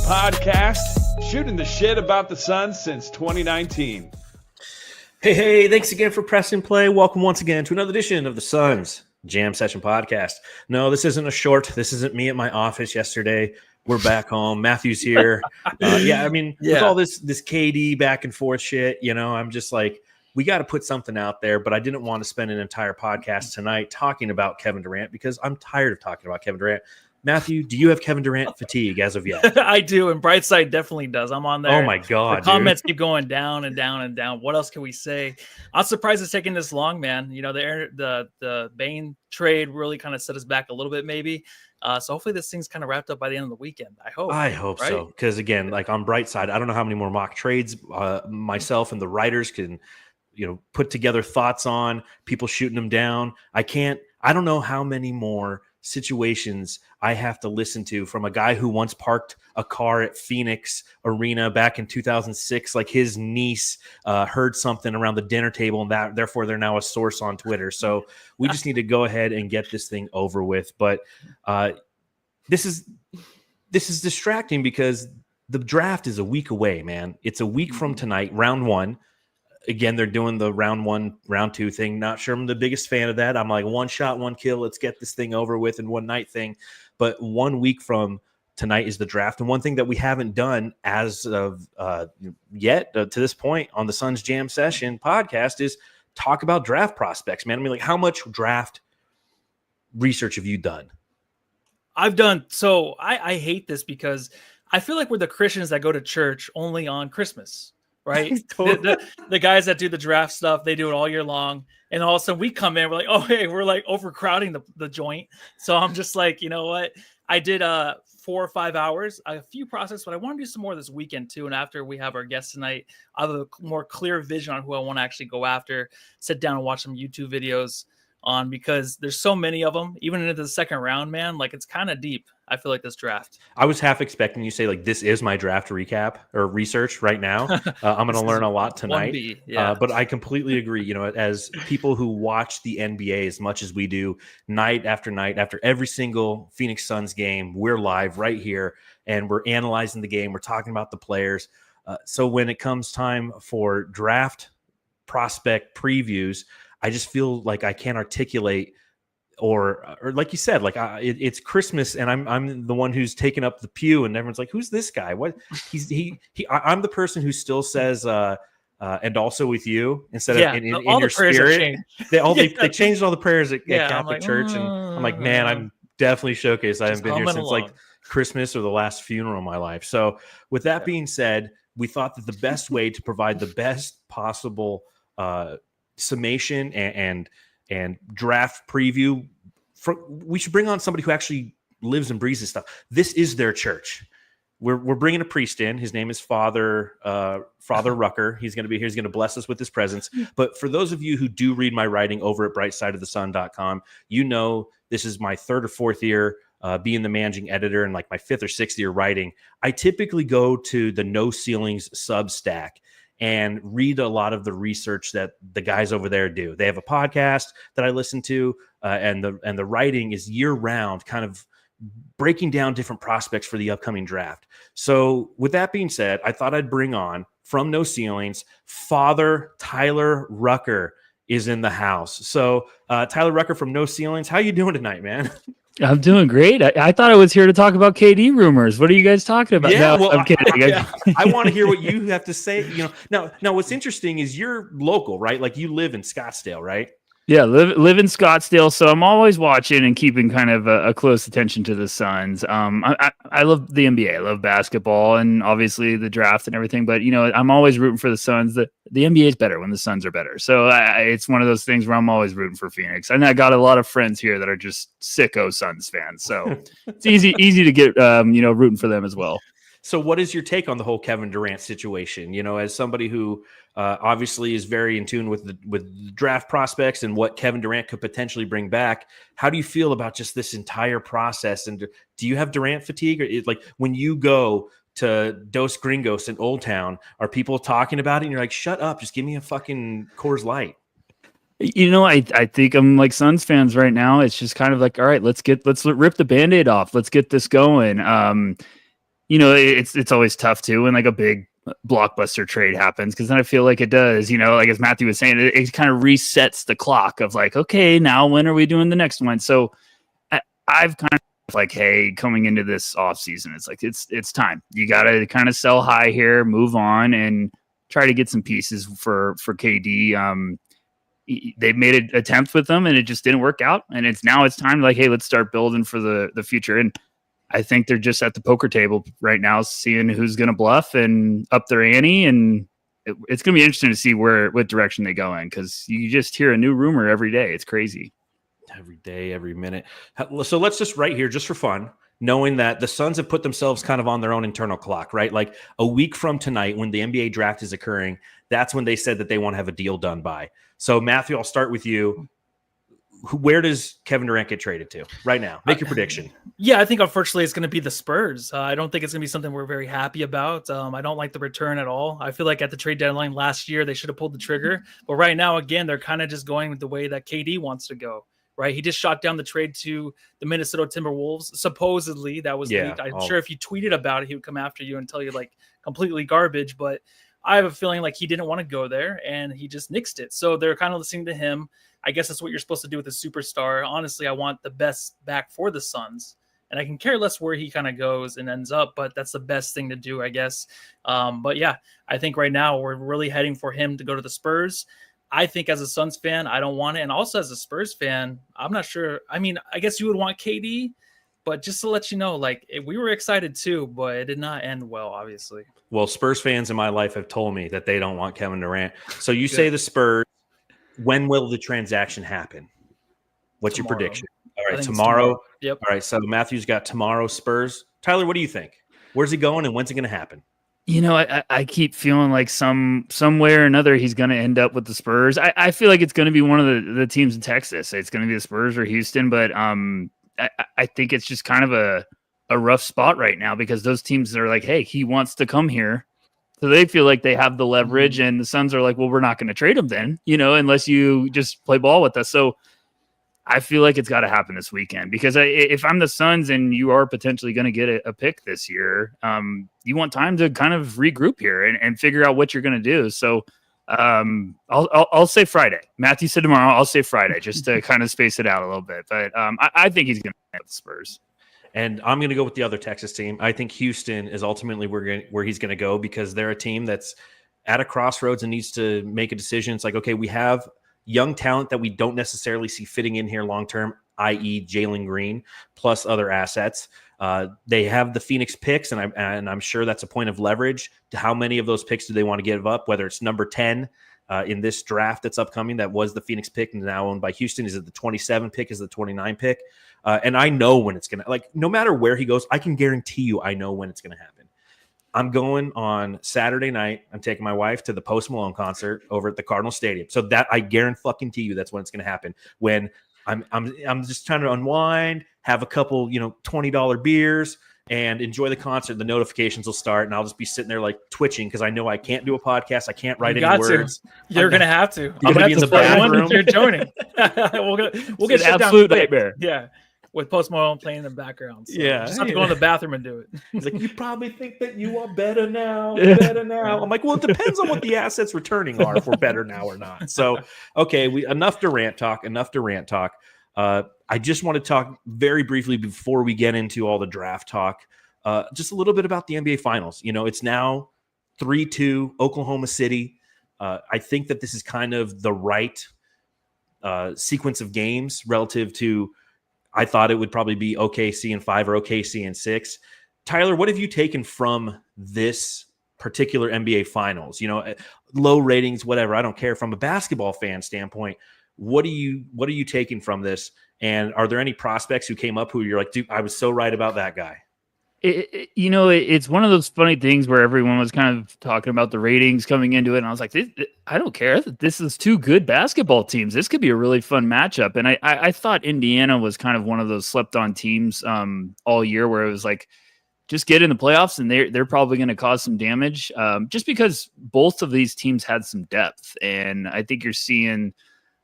podcast, shooting the shit about the Suns since 2019. Hey, thanks again for pressing play. Welcome once again to another edition of the Suns Jam Session Podcast. No, this isn't a short. This isn't me at my office yesterday. We're back home. Matthew's here. With all this KD back and forth shit, I'm just like, we got to put something out there, but I didn't want to spend an entire podcast tonight talking about Kevin Durant because I'm tired of talking about Kevin Durant. Matthew, do you have Kevin Durant fatigue as of yet? I do, and Brightside definitely does. I'm on there. Oh my God, the comments keep going down and down and down. What else can we say? I'm surprised it's taking this long, man. The Bane trade really kind of set us back a little bit, maybe. So hopefully this thing's kind of wrapped up by the end of the weekend. I hope right? So. Because again, like on Brightside, I don't know how many more mock trades myself and the writers can, put together thoughts on people shooting them down. I don't know how many more situations I have to listen to from a guy who once parked a car at Phoenix Arena back in 2006. Like his niece heard something around the dinner table, and therefore they're now a source on Twitter. So we just need to go ahead and get this thing over with. But this is distracting because the draft is a week away, man. It's a week from tonight, round one. Again, they're doing the round one, round two thing. Not sure I'm the biggest fan of that. I'm like, one shot, one kill. Let's get this thing over with in one night thing. But 1 week from tonight is the draft. And one thing that we haven't done as of yet to this point on the Suns Jam Session podcast is talk about draft prospects, man. I mean, like, how much draft research have you done? I've done. So I hate this because I feel like we're the Christians that go to church only on Christmas. Right. The guys that do the draft stuff, they do it all year long. And all of a sudden we come in, we're like, oh, hey, we're like overcrowding the joint. So I'm just like, you know what? I did 4 or 5 hours, a few process, but I want to do some more this weekend too. And after we have our guest tonight, I have a more clear vision on who I want to actually go after, sit down and watch some YouTube videos on, because there's so many of them, even into the second round, man. Like, it's kind of deep. I feel like this draft. I was half expecting you to say, like, this is my draft recap or research right now. I'm going to learn a lot tonight. But I completely agree. As people who watch the NBA as much as we do, night after night, after every single Phoenix Suns game, we're live right here and we're analyzing the game. We're talking about the players. So when it comes time for draft prospect previews, I just feel like I can't articulate, or like you said, like it's Christmas and I'm the one who's taken up the pew and everyone's like, who's this guy? What I'm the person who still says and also with you instead of in your spirit. They changed all the prayers at Catholic Church, and I'm like, man, I'm definitely showcased. I haven't been here since like Christmas or the last funeral in my life. So with that being said, we thought that the best way to provide the best possible summation and draft preview, we should bring on somebody who actually lives and breathes this stuff. This is their church. We're bringing a priest in. His name is Father Rucker. He's going to be here. He's going to bless us with his presence. But for those of you who do read my writing over at brightsideofthesun.com, this is my 3rd or 4th year being the managing editor, and like my 5th or 6th year writing. I typically go to the No Ceilings Substack and read a lot of the research that the guys over there do. They have a podcast that I listen to, and the writing is year round, kind of breaking down different prospects for the upcoming draft. So with that being said, I thought I'd bring on, from No Ceilings, Father Tyler Rucker is in the house. So Tyler Rucker from No Ceilings, how you doing tonight, man? I'm doing great. I thought I was here to talk about KD rumors. What are you guys talking about? Yeah, no, I'm kidding. I want to hear what you have to say. Now what's interesting is you're local, right? Like, you live in Scottsdale, right? Yeah, live in Scottsdale, so I'm always watching and keeping kind of a close attention to the Suns. I love the NBA, I love basketball, and obviously the draft and everything. But I'm always rooting for the Suns. The NBA is better when the Suns are better. So it's one of those things where I'm always rooting for Phoenix. And I got a lot of friends here that are just sicko Suns fans, so it's easy to get rooting for them as well. So what is your take on the whole Kevin Durant situation? As somebody who obviously is very in tune with the draft prospects and what Kevin Durant could potentially bring back, how do you feel about just this entire process? And do you have Durant fatigue? Or like, when you go to Dos Gringos in Old Town, are people talking about it and you're like, shut up, just give me a fucking Coors Light? I think I'm like Suns fans right now. It's just kind of like, all right, let's rip the Band-Aid off. Let's get this going. it's always tough too when like a big blockbuster trade happens, because then I feel like it does, like as Matthew was saying, it kind of resets the clock of like, okay, now when are we doing the next one? So I've kind of like, hey, coming into this off season, it's like it's time. You got to kind of sell high here, move on, and try to get some pieces for KD. They made an attempt with them and it just didn't work out, and it's time like, hey, let's start building for the future. And I think they're just at the poker table right now, seeing who's going to bluff and up their ante, and it's going to be interesting to see what direction they go in, because you just hear a new rumor every day. It's crazy. Every day, every minute. So let's just right here, just for fun, knowing that the Suns have put themselves kind of on their own internal clock, right? Like a week from tonight, when the NBA draft is occurring, that's when they said that they want to have a deal done by. So Matthew, I'll start with you. Where does Kevin Durant get traded to right now? Make your prediction. Yeah, I think unfortunately it's going to be the Spurs. I don't think it's going to be something we're very happy about. I don't like the return at all. I feel like at the trade deadline last year, they should have pulled the trigger. But right now, again, they're kind of just going with the way that KD wants to go. Right, he just shot down the trade to the Minnesota Timberwolves. Supposedly, that was leaked. I'm sure if you tweeted about it, he would come after you and tell you like completely garbage. But I have a feeling like he didn't want to go there, and he just nixed it. So they're kind of listening to him. I guess that's what you're supposed to do with a superstar. Honestly, I want the best back for the Suns, and I can care less where he kind of goes and ends up. But that's the best thing to do, I guess. But yeah, I think right now we're really heading for him to go to the Spurs. I think as a Suns fan, I don't want it. And also as a Spurs fan, I'm not sure. I mean, I guess you would want KD, but just to let you know, like we were excited too, but it did not end well, obviously. Well, Spurs fans in my life have told me that they don't want Kevin Durant. So you say the Spurs, when will the transaction happen? What's your prediction? All right, tomorrow. Yep. All right, so Matthew's got tomorrow Spurs. Tyler, what do you think? Where's he going and when's it going to happen? I keep feeling like some way or another he's going to end up with the Spurs. I feel like it's going to be one of the teams in Texas. It's going to be the Spurs or Houston, but I think it's just kind of a rough spot right now, because those teams are like, hey, he wants to come here. So they feel like they have the leverage, and the Suns are like, well, we're not going to trade him then, unless you just play ball with us. So I feel like it's got to happen this weekend, because if I'm the Suns and you are potentially going to get a pick this year, you want time to kind of regroup here and figure out what you're going to do. So I'll say Friday. Matthew said tomorrow. I'll say Friday, just to kind of space it out a little bit. But I think he's going to have the Spurs. And I'm going to go with the other Texas team. I think Houston is ultimately where he's going to go, because they're a team that's at a crossroads and needs to make a decision. It's like, okay, we have young talent that we don't necessarily see fitting in here long-term, i.e. Jalen Green, plus other assets. They have the Phoenix picks, and I'm sure that's a point of leverage to how many of those picks do they want to give up, whether it's number 10 in this draft that's upcoming that was the Phoenix pick and now owned by Houston. Is it the 27 pick? Is it the 29 pick? And I know when it's going to, like, no matter where he goes, I can guarantee you I know when it's going to happen. I'm going on Saturday night. I'm taking my wife to the Post Malone concert over at the Cardinal Stadium. So that I guarantee you that's when it's going to happen. When I'm just trying to unwind, have a couple, $20 beers and enjoy the concert. The notifications will start, and I'll just be sitting there like twitching, because I know I can't do a podcast. I can't write any words. You're going to have to. I'm going to be in the bathroom. You're joining. we'll get an absolute nightmare. Yeah. With Post Malone playing in the background. So yeah. Just have to go in the bathroom and do it. He's like, you probably think that you are better now. I'm like, well, it depends on what the assets returning are, if we're better now or not. So, okay, enough Durant talk. I just want to talk very briefly before we get into all the draft talk, just a little bit about the NBA Finals. It's now 3-2 Oklahoma City. I think that this is kind of the right sequence of games relative to, I thought it would probably be OKC in 5 or OKC in 6. Tyler, what have you taken from this particular NBA Finals? Low ratings, whatever. I don't care. From a basketball fan standpoint, what are you taking from this? And are there any prospects who came up who you're like, dude, I was so right about that guy? It's one of those funny things where everyone was kind of talking about the ratings coming into it, and I was like, I don't care. This is two good basketball teams. This could be a really fun matchup. And I thought Indiana was kind of one of those slept-on teams all year, where it was like, just get in the playoffs, and they're probably going to cause some damage, just because both of these teams had some depth. And I think you're seeing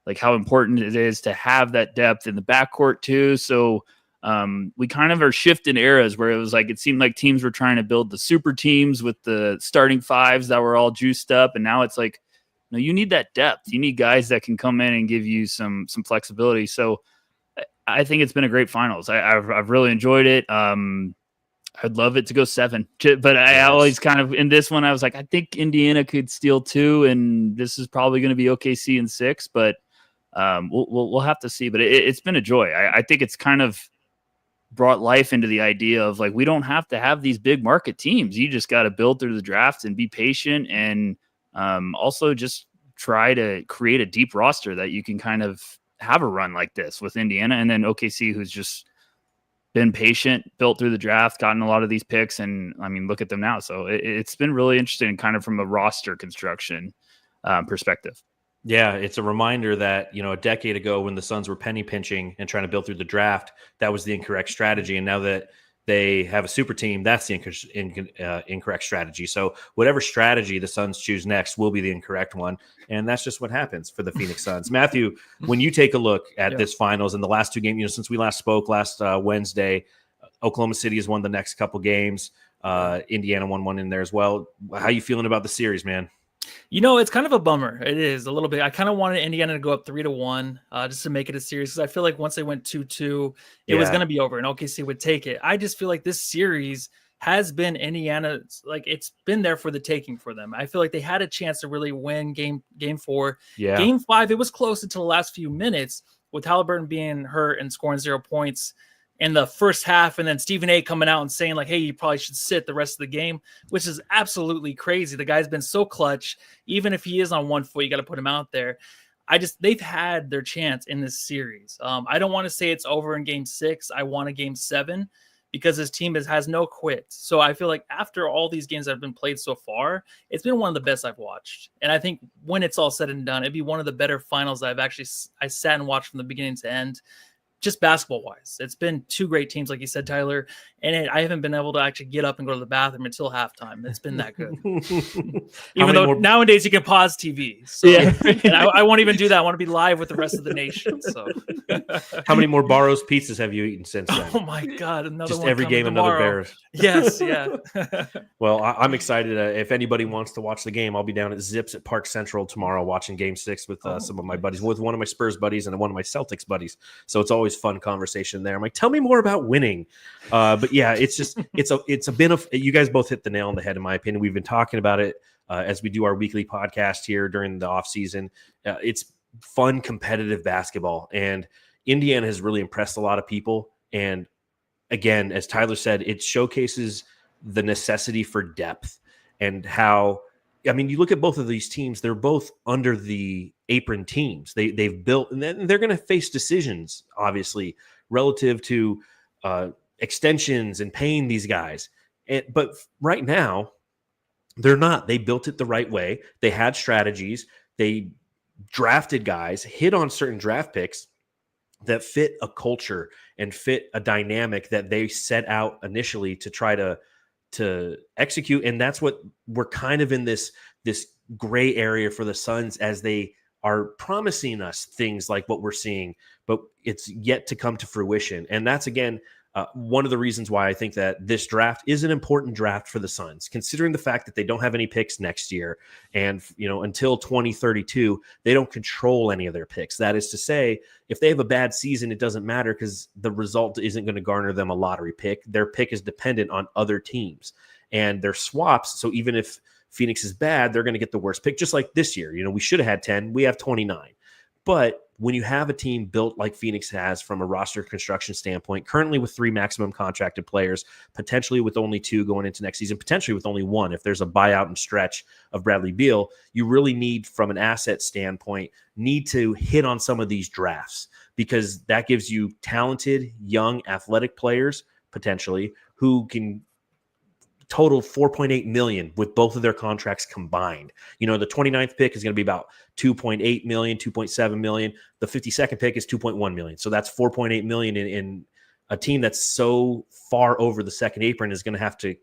like how important it is to have that depth in the backcourt too. So we kind of are shifting eras where it was like, it seemed like teams were trying to build the super teams with the starting fives that were all juiced up. And now it's like, no, you need that depth. You need guys that can come in and give you some flexibility. So I think it's been a great finals. I've really enjoyed it. I'd love it to go 7, but I always kind of, in this one, I was like, I think Indiana could steal 2, and this is probably going to be OKC in 6, but we'll have to see. But it's been a joy. I think it's kind of brought life into the idea of like, we don't have to have these big market teams. You just got to build through the draft and be patient, and also just try to create a deep roster that you can kind of have a run like this with Indiana, and then OKC, who's just been patient, built through the draft, gotten a lot of these picks, and I mean, look at them now. So it's been really interesting, kind of from a roster construction perspective. Yeah, it's a reminder that, a decade ago when the Suns were penny pinching and trying to build through the draft, that was the incorrect strategy. And now that they have a super team, that's the incorrect strategy. So whatever strategy the Suns choose next will be the incorrect one. And that's just what happens for the Phoenix Suns. Matthew, when you take a look at this finals and the last 2 games, since we last spoke last Wednesday, Oklahoma City has won the next couple games. Indiana won one in there as well. How you feeling about the series, man? It's kind of a bummer. It is a little bit. I kind of wanted Indiana to go up 3-1 just to make it a series, because I feel like once they went 2-2, it was going to be over and OKC would take it. I just feel like this series has been Indiana, like it's been there for the taking for them. I feel like they had a chance to really win game 4. Yeah. Game 5, it was close until the last few minutes with Halliburton being hurt and scoring 0 points in the first half, and then Stephen A coming out and saying like, hey, you probably should sit the rest of the game, which is absolutely crazy. The guy's been so clutch. Even if he is on 1 foot, you got to put him out there. They've had their chance in this series. I don't want to say it's over in game 6. I want a game 7 because his team has no quit. So I feel like after all these games that have been played so far, it's been one of the best I've watched. And I think when it's all said and done, it'd be one of the better finals I sat and watched from the beginning to end. Just basketball wise, it's been 2 great teams, like you said, Tyler. And I haven't been able to actually get up and go to the bathroom until halftime. It's been that good. Even though nowadays you can pause TV. So, yeah. And I won't even do that. I want to be live with the rest of the nation. So, how many more Barro's pizzas have you eaten since then? Oh my God. Another just one every game, tomorrow. another Bears. Yes. Yeah. Well, I'm excited. If anybody wants to watch the game, I'll be down at Zips at Park Central tomorrow watching game 6 with some of my buddies, with one of my Spurs buddies and one of my Celtics buddies. So it's always fun conversation there. I'm like, tell me more about winning. But yeah, it's just it's a bit of, you guys both hit the nail on the head in my opinion. We've been talking about it as we do our weekly podcast here during the off season. It's fun, competitive basketball, and Indiana has really impressed a lot of people. And again, as Tyler said, it showcases the necessity for depth and how, I mean, you look at both of these teams, they're both under the apron teams. They've built, and then they're going to face decisions, obviously, relative to extensions and paying these guys. But right now, they're not. They built it the right way. They had strategies. They drafted guys, hit on certain draft picks that fit a culture and fit a dynamic that they set out initially to try to execute. And that's what we're kind of in this gray area for the Suns, as they are promising us things like what we're seeing, but it's yet to come to fruition. And that's, again, one of the reasons why I think that this draft is an important draft for the Suns, considering the fact that they don't have any picks next year. And, until 2032, they don't control any of their picks. That is to say, if they have a bad season, it doesn't matter because the result isn't going to garner them a lottery pick. Their pick is dependent on other teams and their swaps. So even if Phoenix is bad, they're going to get the worst pick, just like this year. We should have had 10. We have 29. But when you have a team built like Phoenix has from a roster construction standpoint, currently with 3 maximum contracted players, potentially with only 2 going into next season, potentially with only 1 if there's a buyout and stretch of Bradley Beal, you really need, from an asset standpoint, need to hit on some of these drafts, because that gives you talented, young, athletic players, potentially, who can total $4.8 million with both of their contracts combined. The 29th pick is going to be about $2.8 million, $2.7 million. The 52nd pick is $2.1 million. So that's $4.8 million in a team that's so far over the second apron is going to have to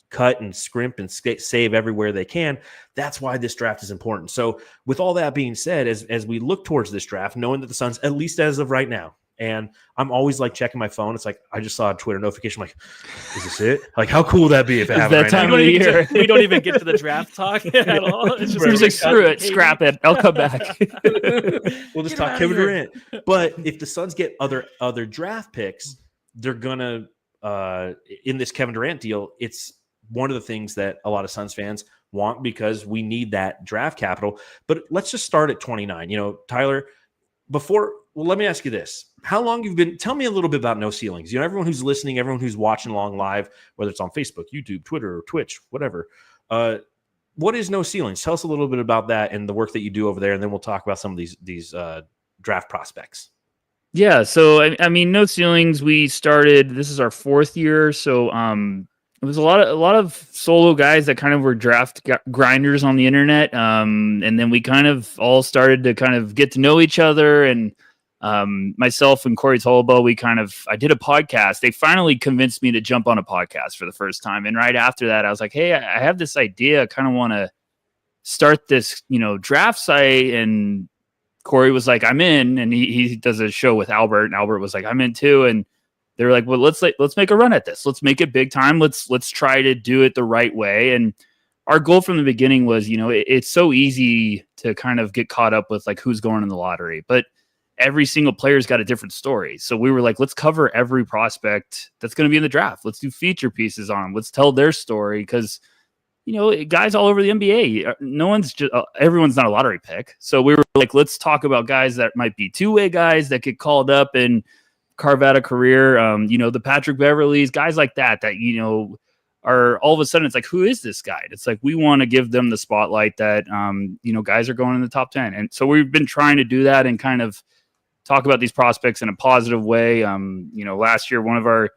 cut and scrimp and save everywhere they can. That's why this draft is important. So with all that being said, as we look towards this draft, knowing that the Suns, at least as of right now, And I'm always like checking my phone. It's like, I just saw a Twitter notification. I'm like, is this it? Like, how cool would that be if it happened right time now? of the year. We don't even get to the draft talk at all. It's just He's like, screw it, scrap it. I'll come back. We'll just talk Kevin Durant. But if the Suns get other draft picks, they're gonna in this Kevin Durant deal, it's one of the things that a lot of Suns fans want because we need that draft capital. But let's just start at 29. Tyler, let me ask you this. How long you've been, tell me a little bit about No Ceilings. Everyone who's listening, everyone who's watching along live, whether it's on Facebook, YouTube, Twitter, or Twitch, whatever. What is No Ceilings? Tell us a little bit about that and the work that you do over there, and then we'll talk about some of these draft prospects. Yeah, so I mean, No Ceilings, we started, this is our 4th year, so it was a lot of solo guys that kind of were draft grinders on the internet, and then we kind of all started to kind of get to know each other, and myself and Corey Tolbo, I did a podcast. They finally convinced me to jump on a podcast for the first time, and right after that, I was like, hey, I have this idea, I kind of want to start this, draft site, and Corey was like, I'm in, and he does a show with Albert, and Albert was like, I'm in too, and they were like, well, let's make a run at this. Let's make it big time. Let's try to do it the right way. And our goal from the beginning was, it's so easy to kind of get caught up with like who's going in the lottery, but every single player's got a different story. So we were like, let's cover every prospect that's going to be in the draft. Let's do feature pieces on them. Let's tell their story because, guys all over the NBA, everyone's not a lottery pick. So we were like, let's talk about guys that might be two-way guys that get called up and carve out a career. The Patrick Beverleys, guys like that, are all of a sudden it's like, who is this guy? It's like, we want to give them the spotlight that, guys are going in the top 10. And so we've been trying to do that and kind of talk about these prospects in a positive way. Last year, one of our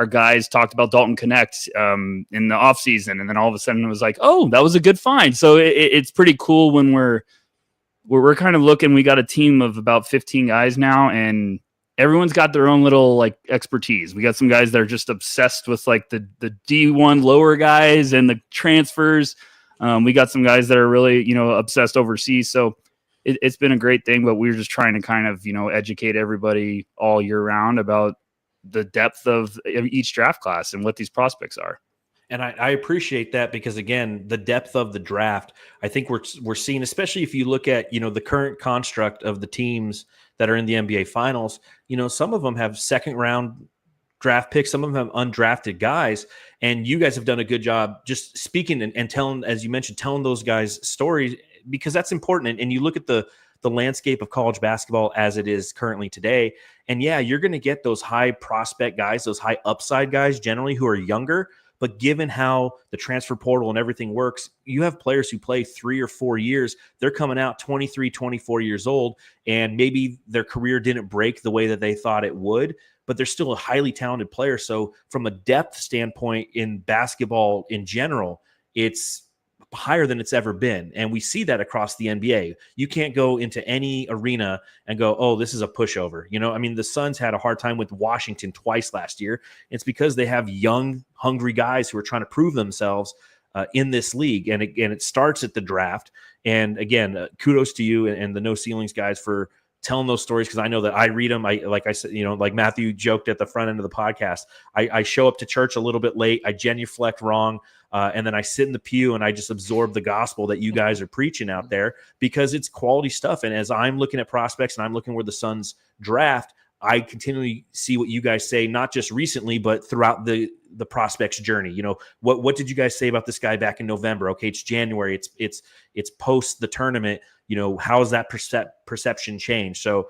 guys talked about Dalton Connect in the off season. And then all of a sudden it was like, oh, that was a good find. So it's pretty cool when we're kind of looking, we got a team of about 15 guys now, and everyone's got their own little like expertise. We got some guys that are just obsessed with like the D1 lower guys and the transfers. We got some guys that are really, obsessed overseas. So it's been a great thing, but we're just trying to kind of, educate everybody all year round about the depth of each draft class and what these prospects are. And I appreciate that because, again, the depth of the draft, I think we're seeing, especially if you look at, the current construct of the teams that are in the NBA Finals, some of them have second-round draft picks. Some of them have undrafted guys. And you guys have done a good job just speaking and telling, as you mentioned, telling those guys stories because that's important. And you look at the landscape of college basketball as it is currently today. And, yeah, you're going to get those high prospect guys, those high upside guys generally who are younger. But given how the transfer portal and everything works, you have players who play 3 or 4 years. They're coming out 23, 24 years old, and maybe their career didn't break the way that they thought it would, but they're still a highly talented player. So from a depth standpoint in basketball in general, it's higher than it's ever been. And we see that across the NBA. You can't go into any arena and go, oh, this is a pushover. The Suns had a hard time with Washington twice last year. It's because they have young, hungry guys who are trying to prove themselves in this league. And it starts at the draft. And again, kudos to you and the No Ceilings guys for telling those stories, because I know that I read them. Like I said, like Matthew joked at the front end of the podcast, I show up to church a little bit late. I genuflect wrong. And then I sit in the pew and I just absorb the gospel that you guys are preaching out there because it's quality stuff. And as I'm looking at prospects and I'm looking where the Suns draft, I continually see what you guys say, not just recently, but throughout the prospects journey. What did you guys say about this guy back in November? Okay, it's January. It's post the tournament. How has that perception changed? So,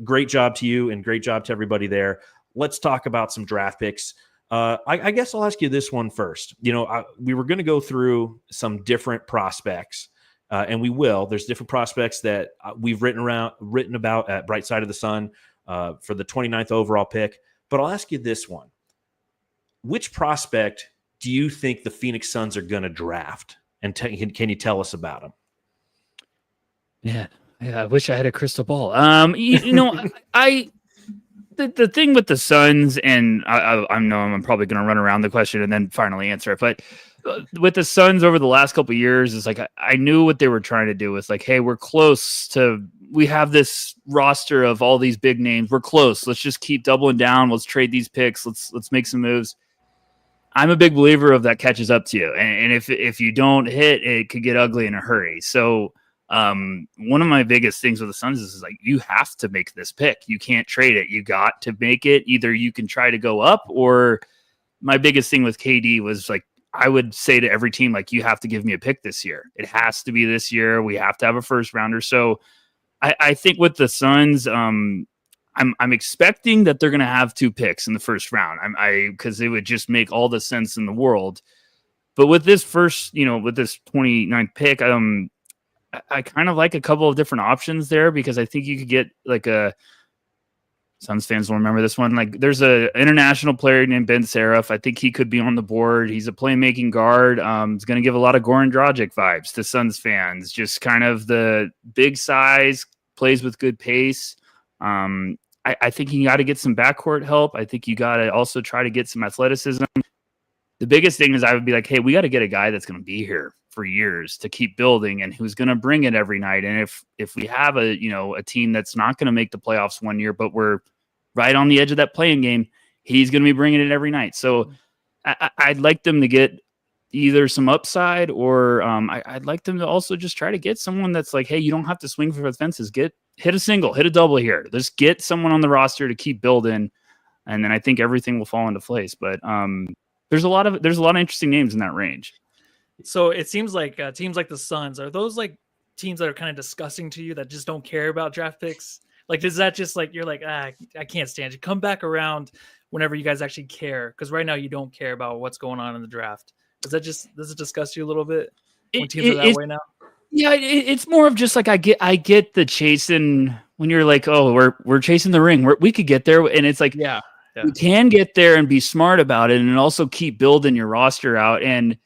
great job to you and great job to everybody there. Let's talk about some draft picks. I guess I'll ask you this one first. We were going to go through some different prospects, and we will. There's different prospects that we've written about at Bright Side of the Sun for the 29th overall pick. But I'll ask you this one. Which prospect do you think the Phoenix Suns are going to draft? And can you tell us about him? Yeah, I wish I had a crystal ball. The thing with the Suns, and I know I'm probably going to run around the question and then finally answer it, but with the Suns over the last couple of years, it's like I knew what they were trying to do. It's like, hey, we're close to we have this roster of all these big names. We're close. Let's just keep doubling down. Let's trade these picks. Let's make some moves. I'm a big believer of that catches up to you. And if you don't hit, it could get ugly in a hurry. So one of my biggest things with the Suns is like, you have to make this pick. You can't trade it. You got to make it. Either you can try to go up, or my biggest thing with KD was like, I would say to every team, like, you have to give me a pick this year. It has to be this year. We have to have a first rounder. So I think with the Suns, I'm expecting that they're going to have 2 picks in the first round. Because it would just make all the sense in the world. But with this first, with this 29th pick, I kind of like a couple of different options there, because I think you could get like Suns fans will remember this one. Like, there's a international player named Ben Seraph. I think he could be on the board. He's a playmaking guard. He's going to give a lot of Goran Dragic vibes to Suns fans. Just kind of the big size, plays with good pace. I think you got to get some backcourt help. I think you got to also try to get some athleticism. The biggest thing is I would be like, hey, we got to get a guy that's going to be here for years to keep building and who's going to bring it every night. And if we have a team that's not going to make the playoffs one year, but we're right on the edge of that playing game, he's going to be bringing it every night. So I'd like them to get either some upside, or I'd like them to also just try to get someone that's like, hey, you don't have to swing for the fences. Hit a single, hit a double here. Just get someone on the roster to keep building, and then I think everything will fall into place. But there's a lot of interesting names in that range. So it seems like teams like the Suns, are those like teams that are kind of disgusting to you, that just don't care about draft picks? Like, is that just like, you're like, I can't stand you. Come back around whenever you guys actually care. Because right now you don't care about what's going on in the draft. Does it disgust you a little bit when teams are that way now? Yeah, it's more of just like, I get the chasing when you're like, oh, we're chasing the ring. We could get there. And it's like, yeah. You can get there and be smart about it, and also keep building your roster out. And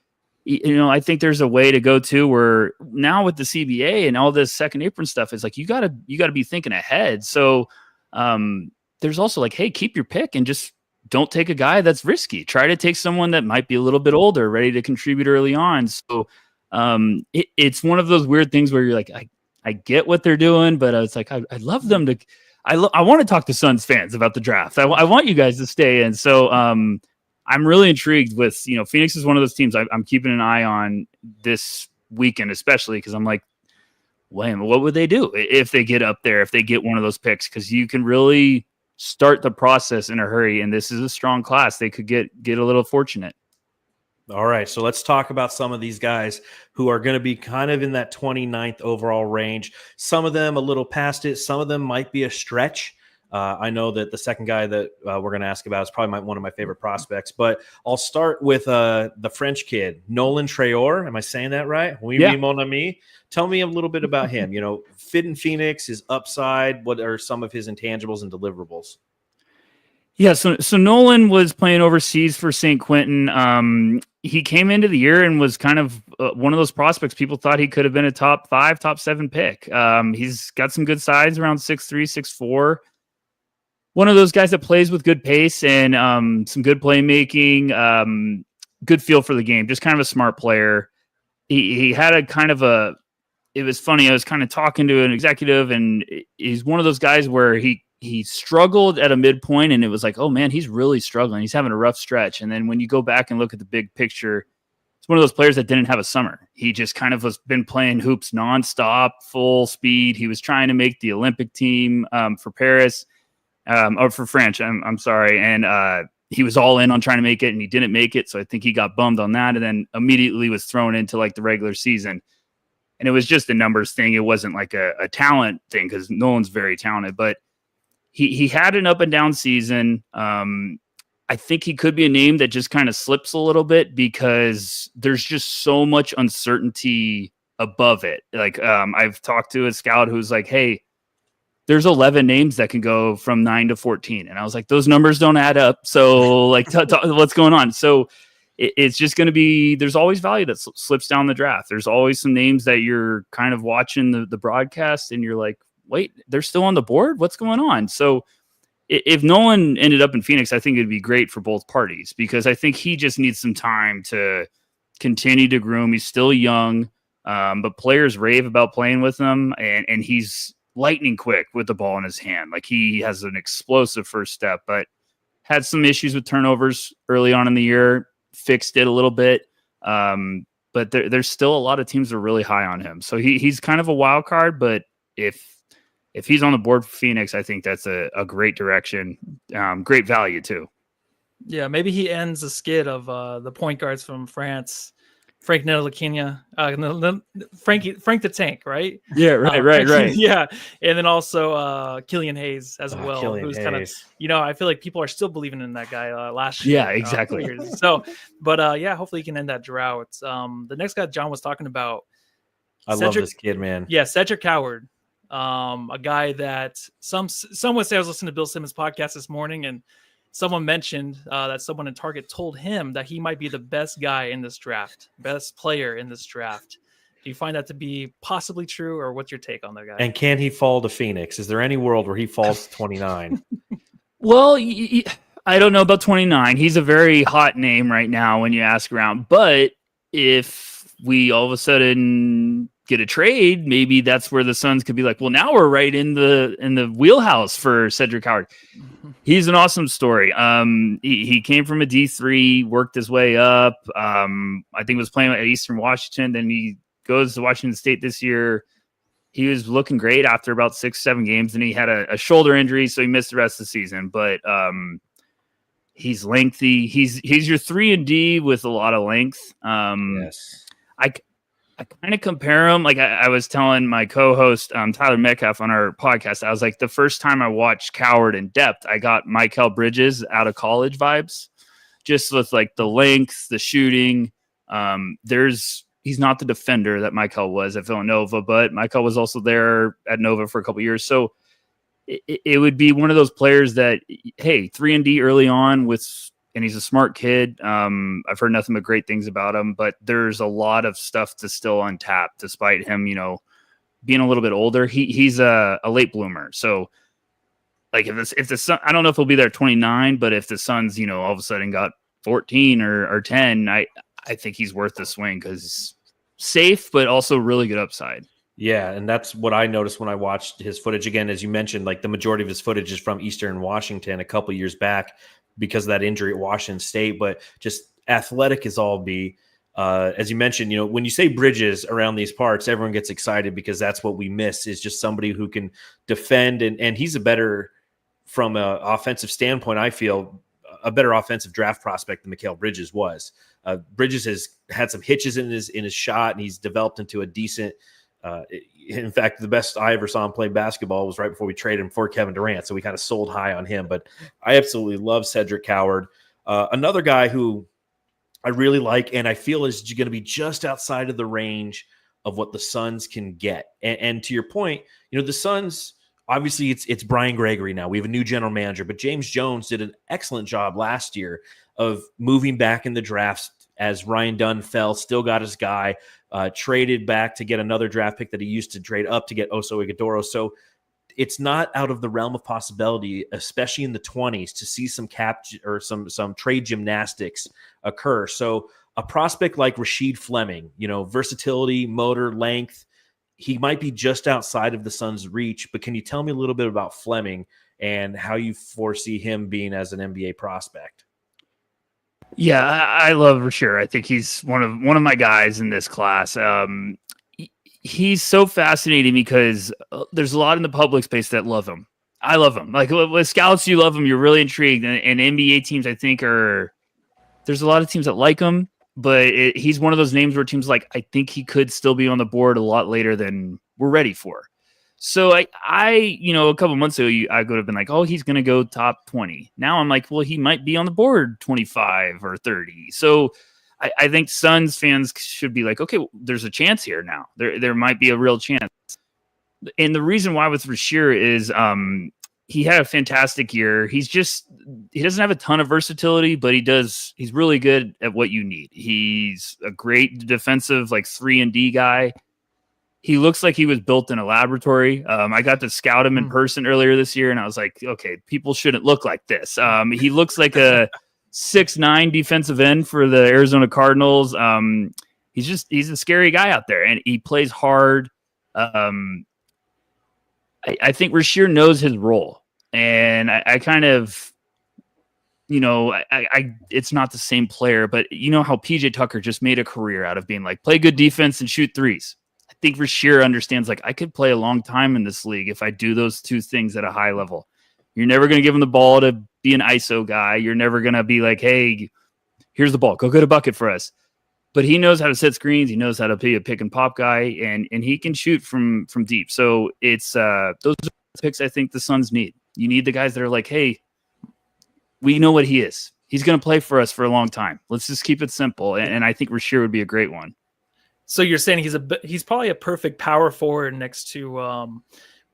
I think there's a way to go to where now with the CBA and all this second apron stuff, is like, you gotta be thinking ahead. So there's also like, hey, keep your pick and just don't take a guy that's risky. Try to take someone that might be a little bit older, ready to contribute early on. So it's one of those weird things where you're like, I get what they're doing, but it's like, I'd love them to. I want to talk to Suns fans about the draft. I want you guys to stay in. So I'm really intrigued with, Phoenix is one of those teams I'm keeping an eye on this weekend, especially because I'm like, wait, what would they do if they get up there, if they get one of those picks? Because you can really start the process in a hurry, and this is a strong class. They could get a little fortunate. All right, so let's talk about some of these guys who are going to be kind of in that 29th overall range. Some of them a little past it. Some of them might be a stretch. I know that the second guy that we're going to ask about is probably one of my favorite prospects, but I'll start with the French kid, Nolan Traore. Am I saying that right? Oui, mon ami. Tell me a little bit about him. Fit in Phoenix, his upside. What are some of his intangibles and deliverables? Yeah, so Nolan was playing overseas for St. Quentin. He came into the year and was kind of one of those prospects people thought he could have been a top 5, top 7 pick. He's got some good size, around 6'3", 6'4". One of those guys that plays with good pace and some good playmaking, good feel for the game, just kind of a smart player. He had a kind of it was funny, I was kind of talking to an executive, and he's one of those guys where he struggled at a midpoint, and it was like, oh man, he's really struggling. He's having a rough stretch. And then when you go back and look at the big picture, it's one of those players that didn't have a summer. He just kind of been playing hoops nonstop, full speed. He was trying to make the Olympic team for Paris, or for French. I'm sorry. And he was all in on trying to make it, and he didn't make it. So I think he got bummed on that, and then immediately was thrown into like the regular season. And it was just a numbers thing. It wasn't like a talent thing, because Nolan's very talented, but he had an up and down season. I think he could be a name that just kind of slips a little bit, because there's just so much uncertainty above it. Like I've talked to a scout who's like, hey, there's 11 names that can go from 9 to 14. And I was like, those numbers don't add up. So like, what's going on? So it's just going to be, there's always value that slips down the draft. There's always some names that you're kind of watching the broadcast, and you're like, wait, they're still on the board? What's going on? So if Nolan ended up in Phoenix, I think it'd be great for both parties, because I think he just needs some time to continue to groom. He's still young, but players rave about playing with him, and he's lightning quick with the ball in his hand. Like he has an explosive first step, but had some issues with turnovers early on in the year, fixed it a little bit. But there's still a lot of teams that are really high on him. So he's kind of a wild card, but if he's on the board for Phoenix, I think that's a great direction. Great value too. Yeah, maybe he ends the skid of the point guards from France, Frank Ntilikina, Frank the Tank, right? Yeah, right. Yeah, and then also Killian Hayes as well, Killian who's Hayes. kind of, I feel like people are still believing in that guy last year. Yeah, exactly. So, but yeah, hopefully he can end that drought. The next guy John was talking about, I love this kid, man. Yeah, Cedric Coward, a guy that some would say, I was listening to Bill Simmons' podcast this morning, and someone mentioned that someone in Target told him that he might be the best guy in this draft, best player in this draft. Do you find that to be possibly true, or what's your take on that guy? And can he fall to Phoenix? Is there any world where he falls to 29? Well, I don't know about 29. He's a very hot name right now when you ask around. But if we all of a sudden get a trade, maybe that's where the Suns could be like, well, now we're right in the wheelhouse for Cedric Howard. He's an awesome story. He came from a D3, worked his way up. I think was playing at Eastern Washington. Then he goes to Washington State this year. He was looking great after about 6-7 games, and he had a shoulder injury, so he missed the rest of the season. But he's lengthy. He's your 3-and-D with a lot of length. Yes. I kind of compare him. Like I was telling my co-host, Tyler Metcalf, on our podcast, I was like, the first time I watched Coward in depth, I got Mikal Bridges out of college vibes, just with like the length, the shooting. He's not the defender that Mikal was at Villanova, but Mikal was also there at Nova for a couple of years. So it would be one of those players that, hey, 3-and-D early on and he's a smart kid. I've heard nothing but great things about him, but there's a lot of stuff to still untap, despite him, being a little bit older. He's a late bloomer. So, like, if the Sun, I don't know if he'll be there at 29, but if the Suns, all of a sudden got 14 or 10, I think he's worth the swing because safe, but also really good upside. Yeah, and that's what I noticed when I watched his footage. Again, as you mentioned, like the majority of his footage is from Eastern Washington a couple years back, because of that injury at Washington State, but just athletic as all be. As you mentioned, when you say Bridges around these parts, everyone gets excited because that's what we miss, is just somebody who can defend. And he's a better, from an offensive standpoint, I feel, a better offensive draft prospect than Mikal Bridges was. Bridges has had some hitches in his shot, and he's developed into a decent, in fact, the best I ever saw him play basketball was right before we traded him for Kevin Durant. So we kind of sold high on him, but I absolutely love Cedric Coward. Another guy who I really like, and I feel is going to be just outside of the range of what the Suns can get. And to your point, the Suns, obviously it's Brian Gregory now. We have a new general manager, but James Jones did an excellent job last year of moving back in the drafts as Ryan Dunn fell, still got his guy, traded back to get another draft pick that he used to trade up to get Oso Ighodaro. So it's not out of the realm of possibility, especially in the 20s, to see some cap or some trade gymnastics occur. So a prospect like Rasheed Fleming, versatility, motor, length, he might be just outside of the Suns' reach. But can you tell me a little bit about Fleming and how you foresee him being as an NBA prospect? Yeah, I love Rasheed. I think he's one of my guys in this class. He's so fascinating because there's a lot in the public space that love him. I love him. Like with scouts, you love him. You're really intrigued. And NBA teams, I think, there's a lot of teams that like him, but he's one of those names where teams like, I think he could still be on the board a lot later than we're ready for. So a couple months ago, I could have been like, oh, he's going to go top 20. Now I'm like, well, he might be on the board 25 or 30. So I think Suns fans should be like, okay, well, there's a chance here now. There might be a real chance. And the reason why with Rasheed is he had a fantastic year. He doesn't have a ton of versatility, but he's really good at what you need. He's a great defensive, like 3-and-D guy. He looks like he was built in a laboratory. I got to scout him in person earlier this year, and I was like, okay, people shouldn't look like this. He looks like a 6'9" defensive end for the Arizona Cardinals. He's a scary guy out there, and he plays hard. I think Rasheer knows his role, and I kind of, it's not the same player, but you know how PJ Tucker just made a career out of being like, play good defense and shoot threes. I think Rasheer understands, like, I could play a long time in this league if I do those two things at a high level. You're never going to give him the ball to be an ISO guy. You're never going to be like, hey, here's the ball, go get a bucket for us. But he knows how to set screens. He knows how to be a pick and pop guy, and he can shoot from deep. So it's those are the picks I think the Suns need. You need the guys that are like, hey, we know what he is. He's going to play for us for a long time. Let's just keep it simple. And I think Rasheer would be a great one. So you're saying he's probably a perfect power forward next to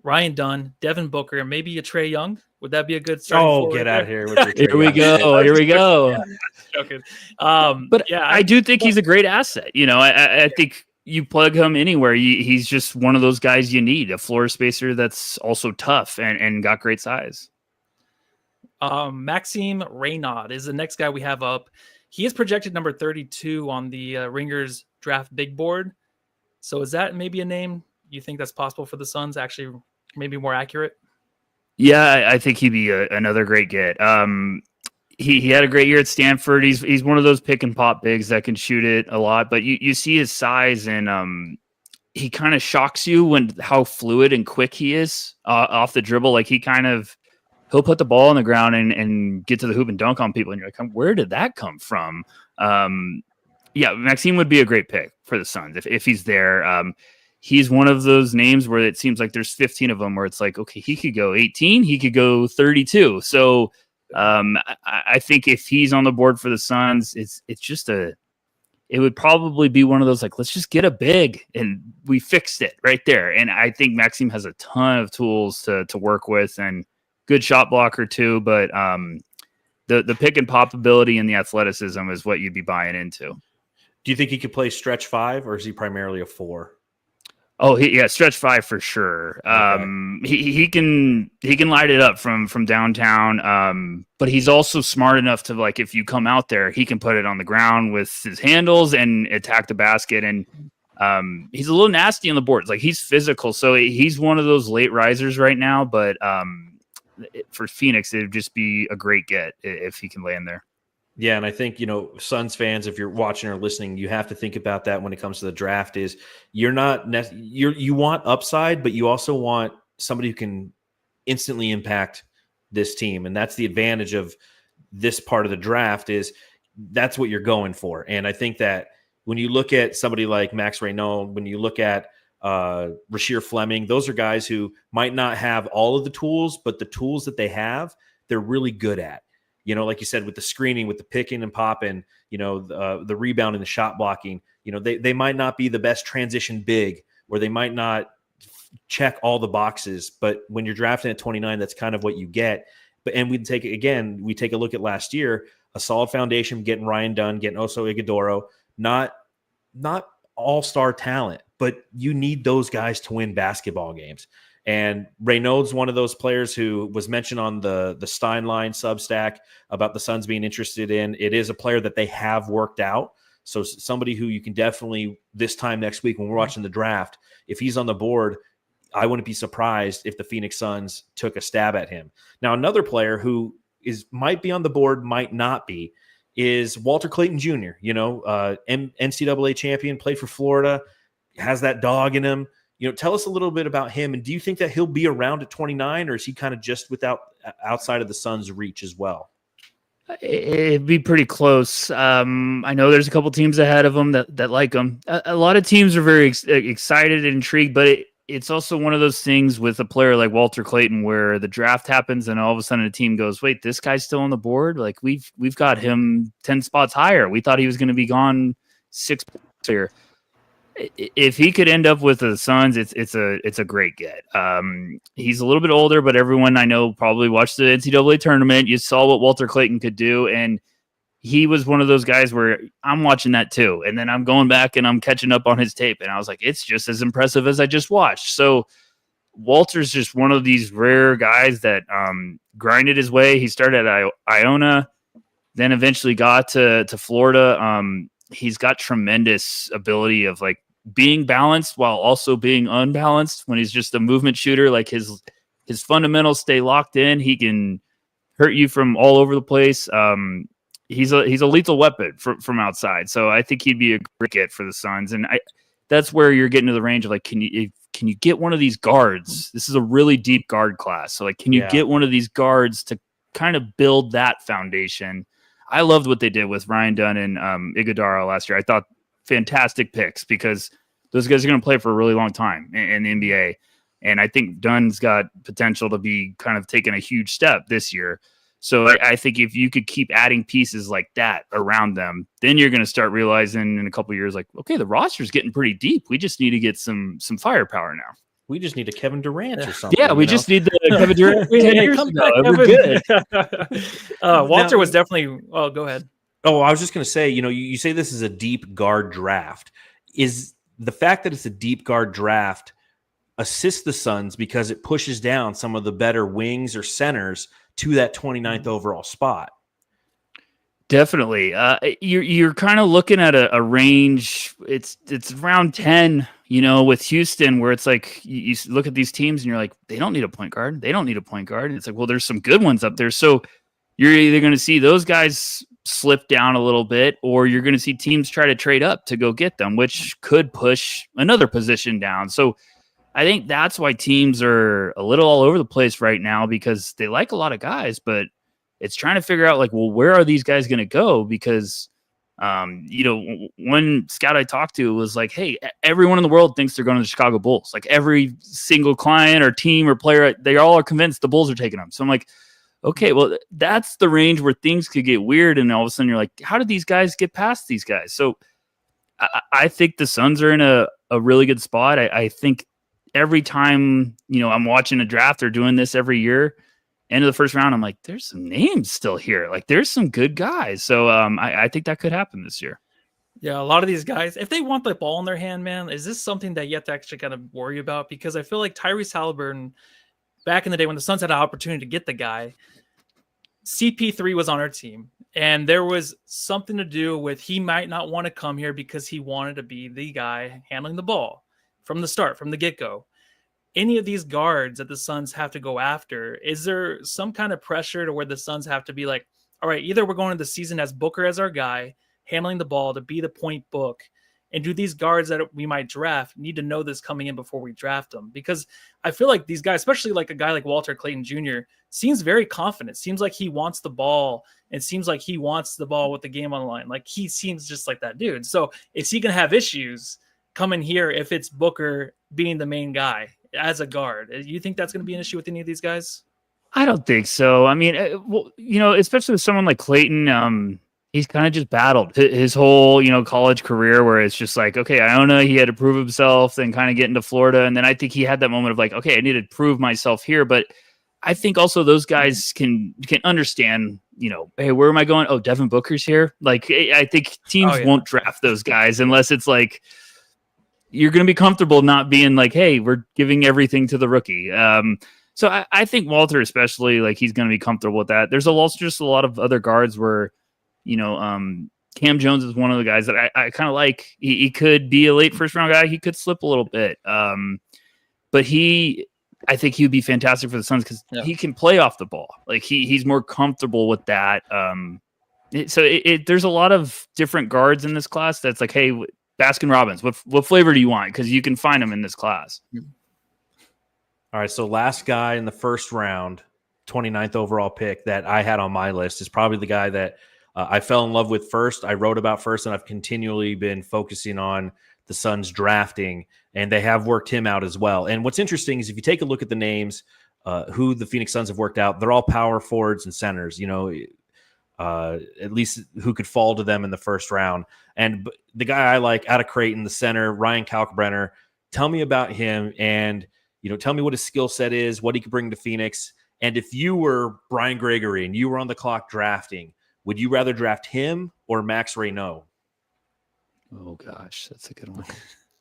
Ryan Dunn, Devin Booker, and maybe a Trae Young. Would that be a good start? Oh, get out of here with your Here we go. Here we go. Yeah, joking. But yeah, I do think he's a great asset. I think you plug him anywhere. He's just one of those guys you need, a floor spacer that's also tough and got great size. Maxime Reynaud is the next guy we have up. He is projected number 32 on the Ringers draft big board. So is that maybe a name you think that's possible for the Suns? Actually, maybe more accurate. Yeah, I think he'd be another great get. He had a great year at Stanford. He's one of those pick and pop bigs that can shoot it a lot, but you see his size, and he kind of shocks you when how fluid and quick he is off the dribble. Like he'll put the ball on the ground and get to the hoop and dunk on people, and you're like, where did that come from? Yeah, Maxime would be a great pick for the Suns if he's there. He's one of those names where it seems like there's 15 of them where it's like, okay, he could go 18, he could go 32. So I think if he's on the board for the Suns, it would probably be one of those, like, let's just get a big and we fixed it right there. And I think Maxime has a ton of tools to work with and good shot blocker too. But the pick and pop ability and the athleticism is what you'd be buying into. Do you think he could play stretch 5, or is he primarily a 4? Oh, stretch 5 for sure. Okay. He can light it up from downtown. But he's also smart enough to, like, if you come out there, he can put it on the ground with his handles and attack the basket. And he's a little nasty on the boards. Like, he's physical, so he's one of those late risers right now. But for Phoenix, it'd just be a great get if he can land there. Yeah, and I think, Suns fans, if you're watching or listening, you have to think about that when it comes to the draft. Is you want upside, but you also want somebody who can instantly impact this team, and that's the advantage of this part of the draft. Is that's what you're going for. And I think that when you look at somebody like Max Reynaud, when you look at Rasheer Fleming, those are guys who might not have all of the tools, but the tools that they have, they're really good at. Like you said, with the screening, with the picking and popping, the rebound and the shot blocking, they might not be the best transition big, or they might not check all the boxes. But when you're drafting at 29, that's kind of what you get. And we take a look at last year, a solid foundation, getting Ryan Dunn, getting Oso Ighodaro, not all-star talent, but you need those guys to win basketball games. And Reynaud's one of those players who was mentioned on the Steinline Substack about the Suns being interested in. It is a player that they have worked out. So somebody who you can definitely, this time next week when we're watching the draft, if he's on the board, I wouldn't be surprised if the Phoenix Suns took a stab at him. Now, another player who might be on the board, might not be, is Walter Clayton Jr., NCAA champion, played for Florida, has that dog in him. Tell us a little bit about him, and do you think that he'll be around at 29, or is he kind of just outside of the Suns' reach as well? It'd be pretty close. I know there's a couple teams ahead of him that like him. A lot of teams are very excited and intrigued, but it's also one of those things with a player like Walter Clayton where the draft happens and all of a sudden a team goes, wait, this guy's still on the board? Like, we've got him 10 spots higher. We thought he was going to be gone 6 here. If he could end up with the Suns, it's a great get. He's a little bit older, but everyone I know probably watched the NCAA tournament. You saw what Walter Clayton could do, and he was one of those guys where I'm watching that too, and then I'm going back and I'm catching up on his tape, and I was like, it's just as impressive as I just watched. So Walter's just one of these rare guys that grinded his way. He started at Iona, then eventually got to Florida. He's got tremendous ability of, like, being balanced while also being unbalanced. When he's just a movement shooter, like his fundamentals stay locked in. He can hurt you from all over the place. He's a lethal weapon from outside. So I think he'd be a great get for the Suns. And that's where you're getting to the range of like, can you get one of these guards? This is a really deep guard class. So like, can you get one of these guards to kind of build that foundation? I loved what they did with Ryan Dunn and Iguodala last year. I thought fantastic picks because those guys are going to play for a really long time in the NBA. And I think Dunn's got potential to be kind of taking a huge step this year. So I think if you could keep adding pieces like that around them, then you're going to start realizing in a couple of years, like, okay, the roster's getting pretty deep. We just need to get some firepower now. We just need a Kevin Durant or something. Yeah, we just need the Kevin Durant. We're good. Walter was definitely. Oh, go ahead. Oh, I was just going to say, you say this is a deep guard draft. Is the fact that it's a deep guard draft assist the Suns because it pushes down some of the better wings or centers to that 29th overall spot? Definitely. You're kind of looking at a range. It's around 10, with Houston, where it's like you look at these teams and you're like, they don't need a point guard. They don't need a point guard. And it's like, well, there's some good ones up there. So you're either going to see those guys slip down a little bit, or you're going to see teams try to trade up to go get them, which could push another position down. So I think that's why teams are a little all over the place right now, because they like a lot of guys, but it's trying to figure out like, well, where are these guys going to go? Because, one scout I talked to was like, hey, everyone in the world thinks they're going to the Chicago Bulls. Like every single client or team or player, they all are convinced the Bulls are taking them. So I'm like, okay, well, that's the range where things could get weird. And all of a sudden you're like, how did these guys get past these guys? So I think the Suns are in a really good spot. I think every time, I'm watching a draft, they're doing this every year. End of the first round, I'm like, there's some names still here. Like, there's some good guys. So I think that could happen this year. Yeah, a lot of these guys, if they want the ball in their hand, man, is this something that you have to actually kind of worry about? Because I feel like Tyrese Halliburton, back in the day when the Suns had an opportunity to get the guy, CP3 was on our team. And there was something to do with he might not want to come here because he wanted to be the guy handling the ball from the start, from the get-go. Any of these guards that the Suns have to go after, is there some kind of pressure to where the Suns have to be like, all right, either we're going into the season as Booker as our guy, handling the ball to be the point book, and do these guards that we might draft need to know this coming in before we draft them? Because I feel like these guys, especially like a guy like Walter Clayton Jr., seems very confident. Seems like he wants the ball, and seems like he wants the ball with the game on the line. Like he seems just like that dude. So is he going to have issues coming here if it's Booker being the main guy as a guard? You think that's going to be an issue with any of these guys? I don't think so. I mean, especially with someone like Clayton, he's kind of just battled his whole, college career, where it's just like, okay, Iona, he had to prove himself, then kind of get into Florida. And then I think he had that moment of like, okay, I need to prove myself here. But I think also those guys can understand, hey, where am I going? Oh, Devin Booker's here. Like, I think teams won't draft those guys unless it's like, you're going to be comfortable not being like, hey, we're giving everything to the rookie. So I think Walter, especially, like, he's going to be comfortable with that. There's also just a lot of other guards where, Cam Jones is one of the guys that I kind of like. He could be a late first round guy. He could slip a little bit. But I think he would be fantastic for the Suns because he can play off the ball. Like he's more comfortable with that. There's a lot of different guards in this class that's like, hey, Baskin Robbins, what flavor do you want? Because you can find them in this class. All right, so last guy in the first round, 29th overall pick that I had on my list is probably the guy that I fell in love with first. I wrote about first, and I've continually been focusing on the Suns drafting, and they have worked him out as well. And what's interesting is if you take a look at the names, who the Phoenix Suns have worked out, they're all power forwards and centers, at least who could fall to them in the first round. And the guy I like out of Creighton, the center, Ryan Kalkbrenner, tell me about him and, tell me what his skill set is, what he could bring to Phoenix. And if you were Brian Gregory and you were on the clock drafting, would you rather draft him or Max Reynaud? Oh gosh, that's a good one.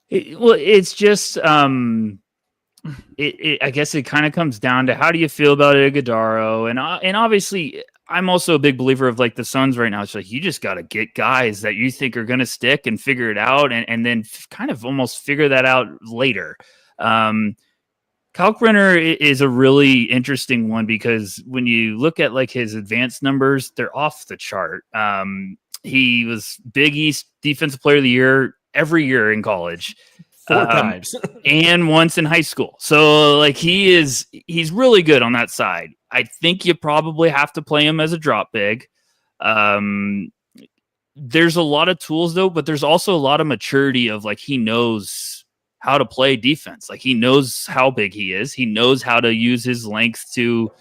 It's just, I guess it kind of comes down to how do you feel about Iguodala, and obviously I'm also a big believer of like the Suns right now. It's like, you just got to get guys that you think are going to stick and figure it out. And then kind of almost figure that out later. Kalkbrenner is a really interesting one because when you look at like his advanced numbers, they're off the chart. He was Big East Defensive Player of the Year every year in college, 4 times, and once in high school. So like he's really good on that side. I think you probably have to play him as a drop big. There's a lot of tools though, but there's also a lot of maturity of like he knows how to play defense. Like he knows how big he is. He knows how to use his length to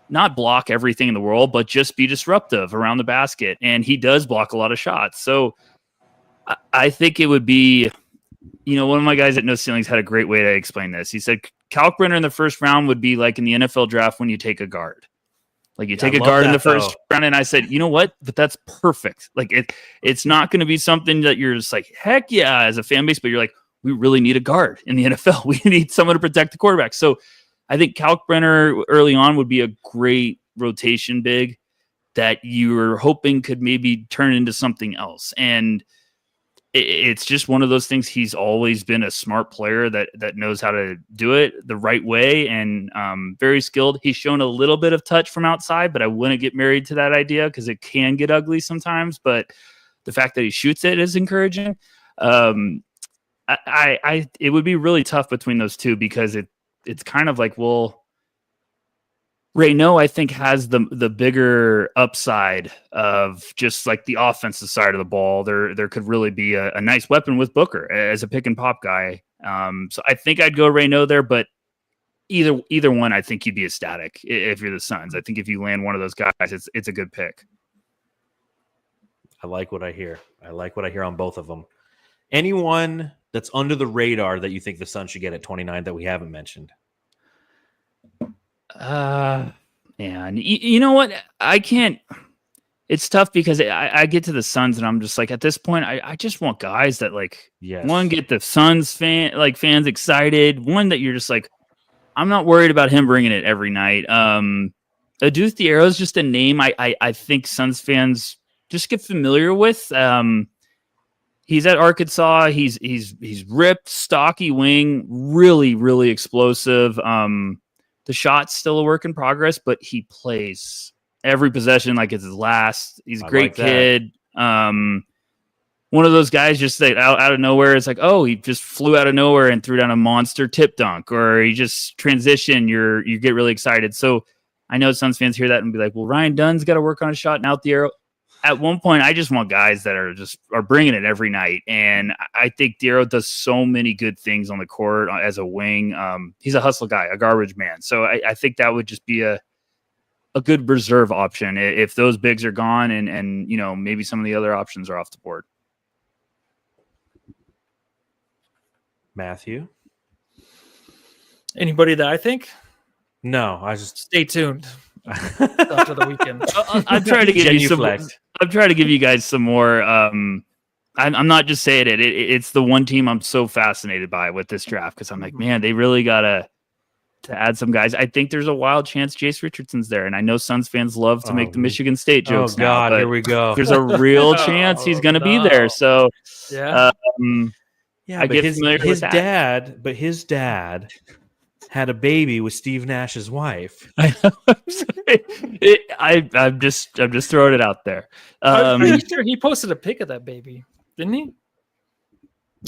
not block everything in the world, but just be disruptive around the basket. And he does block a lot of shots. So I think it would be, one of my guys at No Ceilings had a great way to explain this. He said Kalkbrenner in the first round would be like in the NFL draft when you take a guard. Like you take a guard in the first round, and I said, you know what? But that's perfect. Like it's not going to be something that you're just like, heck yeah, as a fan base, but you're like, we really need a guard in the NFL. We need someone to protect the quarterback. So I think Kalkbrenner early on would be a great rotation big that you were hoping could maybe turn into something else. And it's just one of those things. He's always been a smart player that knows how to do it the right way and very skilled. He's shown a little bit of touch from outside, but I wouldn't get married to that idea because it can get ugly sometimes. But the fact that he shoots it is encouraging. It would be really tough between those two because it's kind of like, well, Reynaud, I think, has the bigger upside of just like the offensive side of the ball. There could really be a nice weapon with Booker as a pick and pop guy. So I think I'd go Reynaud there, but either one, I think you'd be ecstatic if you're the Suns. I think if you land one of those guys, it's a good pick. I like what I hear. I like what I hear on both of them. Anyone that's under the radar that you think the Suns should get at 29 that we haven't mentioned? Man, you know what? I can't. It's tough because I get to the Suns and I'm just like, at this point, I just want guys that like, one, get the Suns fans excited. One that you're just like, I'm not worried about him bringing it every night. Adouth Diarra is just a name I think Suns fans just get familiar with. He's at Arkansas. He's ripped, stocky wing, really, really explosive. The shot's still a work in progress, but he plays every possession like it's his last. He's a great kid. One of those guys just like out of nowhere. It's like, oh, he just flew out of nowhere and threw down a monster tip dunk, or he just transition. You get really excited. So I know Suns fans hear that and be like, well, Ryan Dunn's got to work on a shot and out the arrow. At one point, I just want guys that are bringing it every night. And I think Diarra does so many good things on the court as a wing. He's a hustle guy, a garbage man. So I think that would just be a good reserve option if those bigs are gone and maybe some of the other options are off the board. Matthew? Anybody that I think? No, I just stay tuned after the weekend. I'm trying to give you some. I'm trying to give you guys some more. I'm not just saying it. It's the one team I'm so fascinated by with this draft because I'm like, man, they really gotta add some guys. I think there's a wild chance Jace Richardson's there, and I know Suns fans love to make the Michigan State jokes. Oh God, here we go. There's a real chance he's going to be there. So yeah, I get familiar with that. But his dad had a baby with Steve Nash's wife. I'm just throwing it out there. Are you sure he posted a pic of that baby? Didn't he?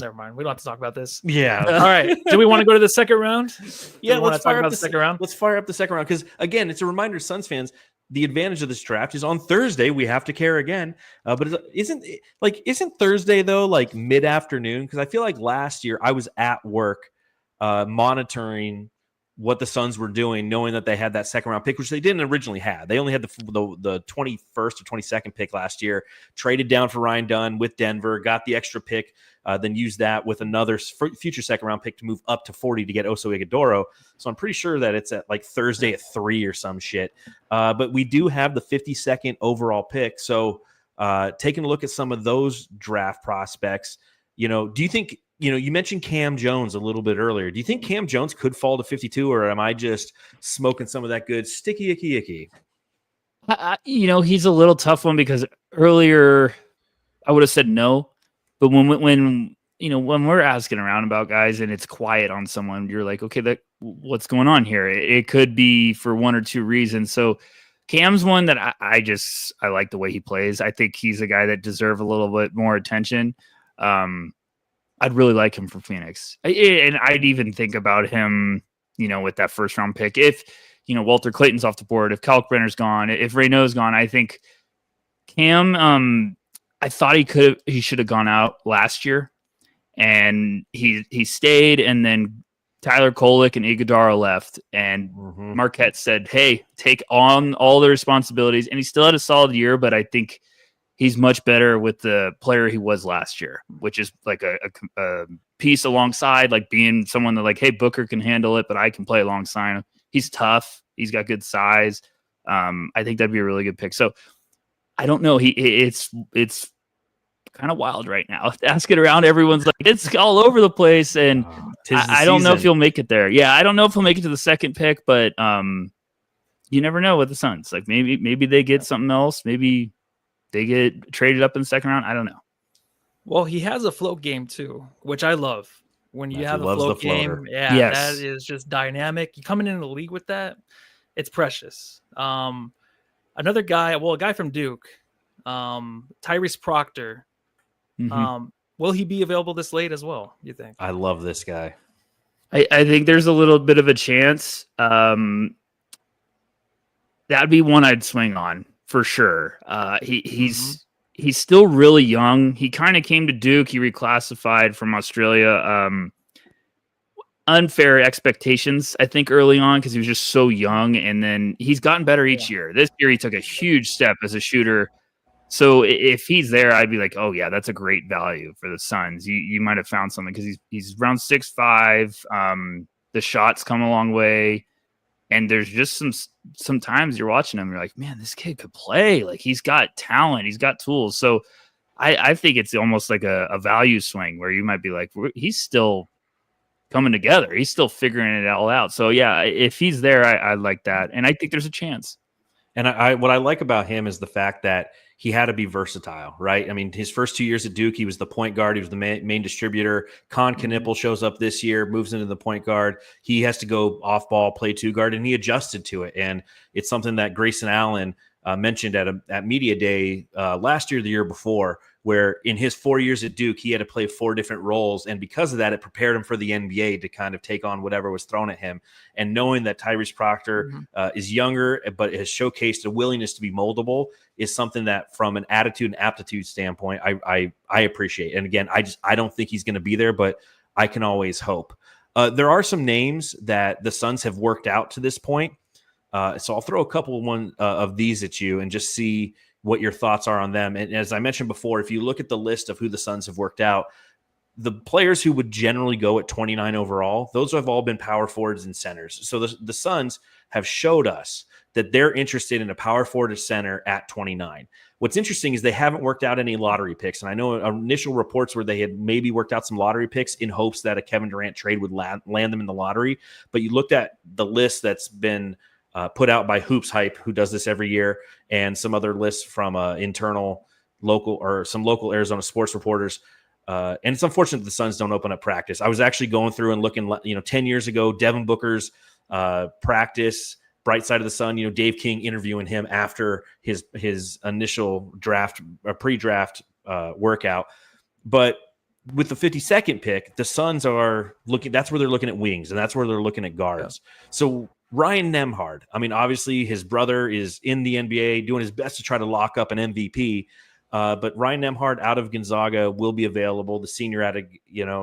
Never mind. We don't have to talk about this. Yeah. All right. Do we want to go to the second round? Yeah, let's fire up the second round. Let's fire up the second round because again, it's a reminder, Suns fans. The advantage of this draft is on Thursday we have to care again. But isn't Thursday though like mid-afternoon? Because I feel like last year I was at work monitoring what the Suns were doing, knowing that they had that second round pick, which they didn't originally have. They only had the 21st or 22nd pick last year, traded down for Ryan Dunn with Denver, got the extra pick, then used that with another future second round pick to move up to 40 to get Oso Ighodaro. So I'm pretty sure that it's at like Thursday at 3 or some shit. But we do have the 52nd overall pick. So taking a look at some of those draft prospects, do you think, you mentioned Cam Jones a little bit earlier. Do you think Cam Jones could fall to 52, or am I just smoking some of that good sticky icky icky? He's a little tough one because earlier I would have said no, but when we're asking around about guys and it's quiet on someone, you're like, okay, what's going on here? It could be for one or two reasons. So Cam's one that I like the way he plays. I think he's a guy that deserves a little bit more attention. I'd really like him for Phoenix, and I'd even think about him, with that first round pick. If Walter Clayton's off the board, if Kalkbrenner's gone, if Reynaud's gone, I think Cam. I thought he should have gone out last year, and he stayed, and then Tyler Kolek and Iguodala left, and Marquette said, "Hey, take on all the responsibilities." And he still had a solid year, but I think he's much better with the player he was last year, which is like a piece alongside, like being someone that like, hey, Booker can handle it, but I can play alongside him. He's tough. He's got good size. I think that'd be a really good pick. So I don't know. It's kind of wild right now. Asking around, everyone's like, it's all over the place, and I don't know if he'll make it there. Yeah, I don't know if he'll make it to the second pick, but you never know with the Suns. Like maybe they get something else. Maybe they get traded up in the second round. I don't know. Well, he has a float game too, which I love. When you have a float game, that is just dynamic. You coming into the league with that, it's precious. Another guy, a guy from Duke, Tyrese Proctor. Will he be available this late as well, you think? I love this guy. I think there's a little bit of a chance. That'd be one I'd swing on for sure. He's still really young. He kind of came to Duke. He reclassified from Australia. Unfair expectations, I think, early on because he was just so young, and then he's gotten better each year. This year, he took a huge step as a shooter. So if he's there, I'd be like, oh yeah, that's a great value for the Suns. You might have found something because he's around 6'5". The shots come a long way, and there's just some times you're watching him, you're like, man, this kid could play. Like he's got talent, he's got tools. So I think it's almost like a value swing where you might be like, he's still coming together. He's still figuring it all out. So yeah, if he's there, I like that, and I think there's a chance. And what I like about him is the fact that he had to be versatile, right? I mean, his first 2 years at Duke, he was the point guard. He was the main distributor. Con Knippel shows up this year, moves into the point guard. He has to go off ball, play two guard, and he adjusted to it. And it's something that Grayson Allen mentioned at Media Day last year, the year before, where in his 4 years at Duke, he had to play 4 different roles. And because of that, it prepared him for the NBA to kind of take on whatever was thrown at him. And knowing that Tyrese Proctor is younger, but has showcased a willingness to be moldable is something that from an attitude and aptitude standpoint, I appreciate. And again, I don't think he's going to be there, but I can always hope. There are some names that the Suns have worked out to this point. So I'll throw a couple of these at you and just see what your thoughts are on them. And as I mentioned before, if you look at the list of who the Suns have worked out, the players who would generally go at 29 overall, those have all been power forwards and centers. So the Suns have showed us that they're interested in a power forward or center at 29. What's interesting is they haven't worked out any lottery picks. And I know initial reports where they had maybe worked out some lottery picks in hopes that a Kevin Durant trade would land them in the lottery. But you looked at the list that's been put out by Hoops Hype, who does this every year, and some other lists from internal local or some local Arizona sports reporters. And it's unfortunate that the Suns don't open up practice. I was actually going through and looking, 10 years ago, Devin Booker's practice, Bright Side of the Sun, Dave King interviewing him after his initial pre-draft workout. But with the 52nd pick, the Suns are looking, that's where they're looking at wings, and that's where they're looking at guards. Yeah. So Ryan Nembhard, I mean, obviously his brother is in the NBA doing his best to try to lock up an MVP. But Ryan Nembhard out of Gonzaga will be available, the senior out of,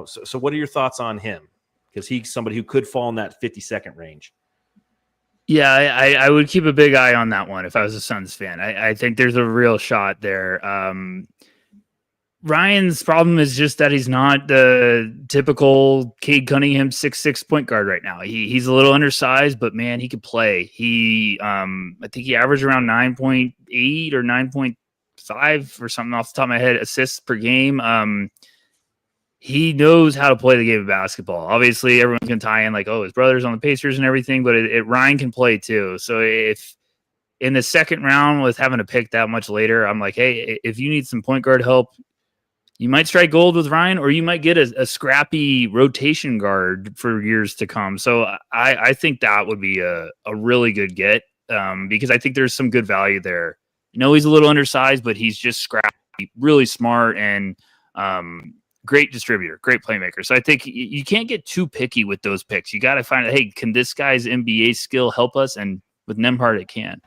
so what are your thoughts on him? Because he's somebody who could fall in that 52nd range. Yeah, I would keep a big eye on that one if I was a Suns fan. I think there's a real shot there. Ryan's problem is just that he's not the typical Cade Cunningham 6'6" point guard right now. He's a little undersized, but man, he could play. I think he averaged around 9.8 or 9.5 or something off the top of my head assists per game. He knows how to play the game of basketball. Obviously, everyone can tie in like, oh, his brother's on the Pacers and everything, but Ryan can play too. So if in the second round with having to pick that much later, I'm like, hey, if you need some point guard help, you might strike gold with Ryan, or you might get a scrappy rotation guard for years to come. So I think that would be a really good get, because I think there's some good value there. He's a little undersized, but he's just scrappy, really smart, and great distributor, great playmaker. So I think you can't get too picky with those picks. You got to find, hey, can this guy's NBA skill help us? And with Nembhard, it can.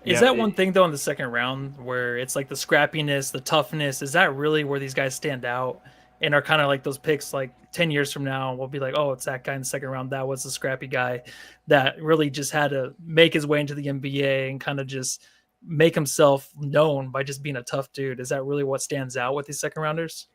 Is that one thing, though, in the second round where it's like the scrappiness, the toughness? Is that really where these guys stand out and are kind of like those picks like 10 years from now? We'll be like, oh, it's that guy in the second round. That was the scrappy guy that really just had to make his way into the NBA and kind of just make himself known by just being a tough dude. Is that really what stands out with these second rounders?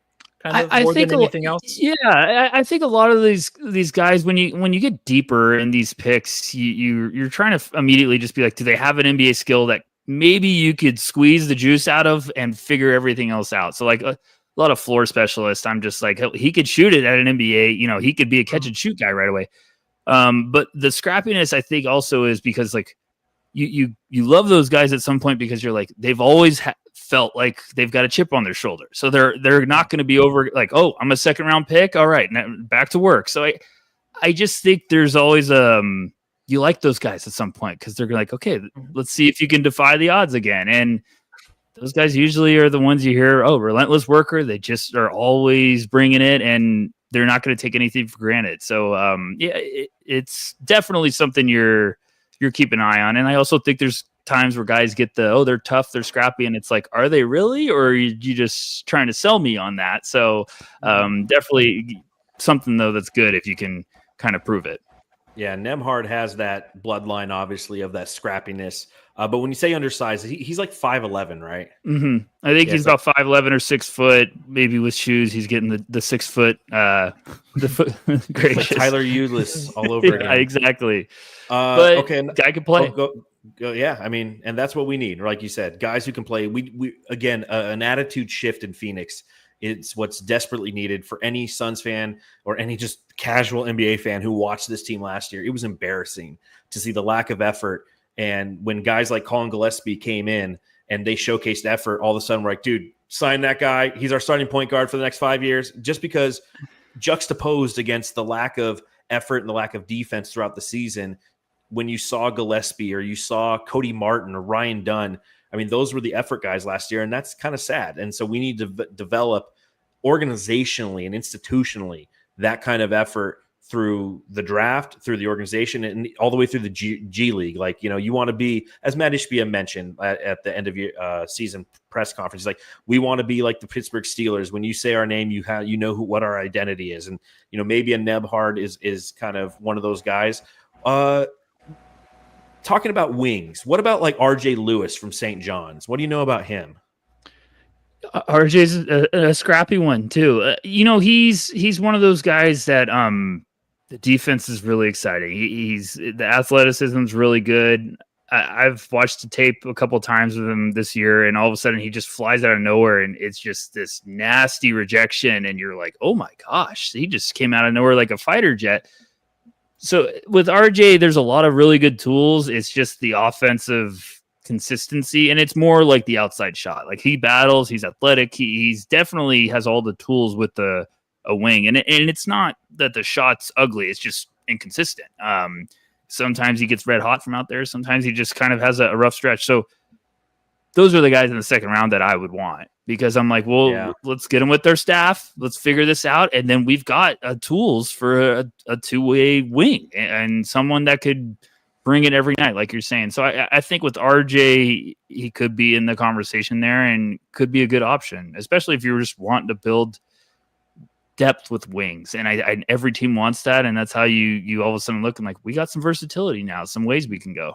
I think than anything else. Yeah, I think a lot of these guys, when you get deeper in these picks, you're trying to immediately just be like, do they have an NBA skill that maybe you could squeeze the juice out of and figure everything else out? So like a lot of floor specialists, I'm just like, he could shoot it at an NBA. He could be a catch and shoot guy right away. But the scrappiness, I think, also is because like you love those guys at some point because you're like, they've always felt like they've got a chip on their shoulder. So they're not going to be over like, oh, I'm a second round pick. All right, now back to work. So I just think there's always you like those guys at some point because they're like, okay, let's see if you can defy the odds again. And those guys usually are the ones you hear, oh, relentless worker. They just are always bringing it, and they're not going to take anything for granted. So it's definitely something you're keeping an eye on. And I also think there's times where guys get they're tough, they're scrappy, and it's like, are they really, or are you just trying to sell me on that? So definitely something though that's good if you can kind of prove it. Yeah, Nembhard has that bloodline, obviously, of that scrappiness. But when you say undersized, he's like 5'11", right? Mm-hmm. I think he's about 5'11" or 6 foot. Maybe with shoes, he's getting the 6 foot. The foot. Gracious. Like Tyler Ulis all over again. Exactly. But okay, guy can play. Go, yeah, I mean, and that's what we need. Like you said, guys who can play. We again, an attitude shift in Phoenix. It's what's desperately needed for any Suns fan or any just casual NBA fan who watched this team last year. It was embarrassing to see the lack of effort. And when guys like Colin Gillespie came in and they showcased effort, all of a sudden we're like, dude, sign that guy. He's our starting point guard for the next 5 years. Just because juxtaposed against the lack of effort and the lack of defense throughout the season, when you saw Gillespie or you saw Cody Martin or Ryan Dunn, I mean, those were the effort guys last year, and that's kind of sad. And so we need to develop organizationally and institutionally that kind of effort through the draft, through the organization, and all the way through the G League. Like, you want to be, as Matt Ishbia mentioned at the end of your season press conference, like, we want to be like the Pittsburgh Steelers. When you say our name, you know what our identity is. And, maybe a Nembhard is kind of one of those guys. Talking about wings, what about like RJ Lewis from St. John's? What do you know about him? RJ's a scrappy one too. He's one of those guys that the defense is really exciting. The athleticism is really good. I've watched the tape a couple times with him this year, and all of a sudden he just flies out of nowhere, and it's just this nasty rejection, and you're like, oh my gosh, he just came out of nowhere like a fighter jet. So with RJ, there's a lot of really good tools. It's just the offensive consistency, and it's more like the outside shot. Like, he battles, he's athletic, he's definitely has all the tools with a wing, and it's not that the shot's ugly, it's just inconsistent. Sometimes he gets red hot from out there, sometimes he just kind of has a rough stretch. So those are the guys in the second round that I would want, because I'm like, well, let's get them with their staff, let's figure this out, and then we've got tools for a two-way wing and someone that could bring it every night, like you're saying. So I think with RJ, he could be in the conversation there and could be a good option, especially if you're just wanting to build depth with wings. And every team wants that, and that's how you all of a sudden looking like we got some versatility now, some ways we can go.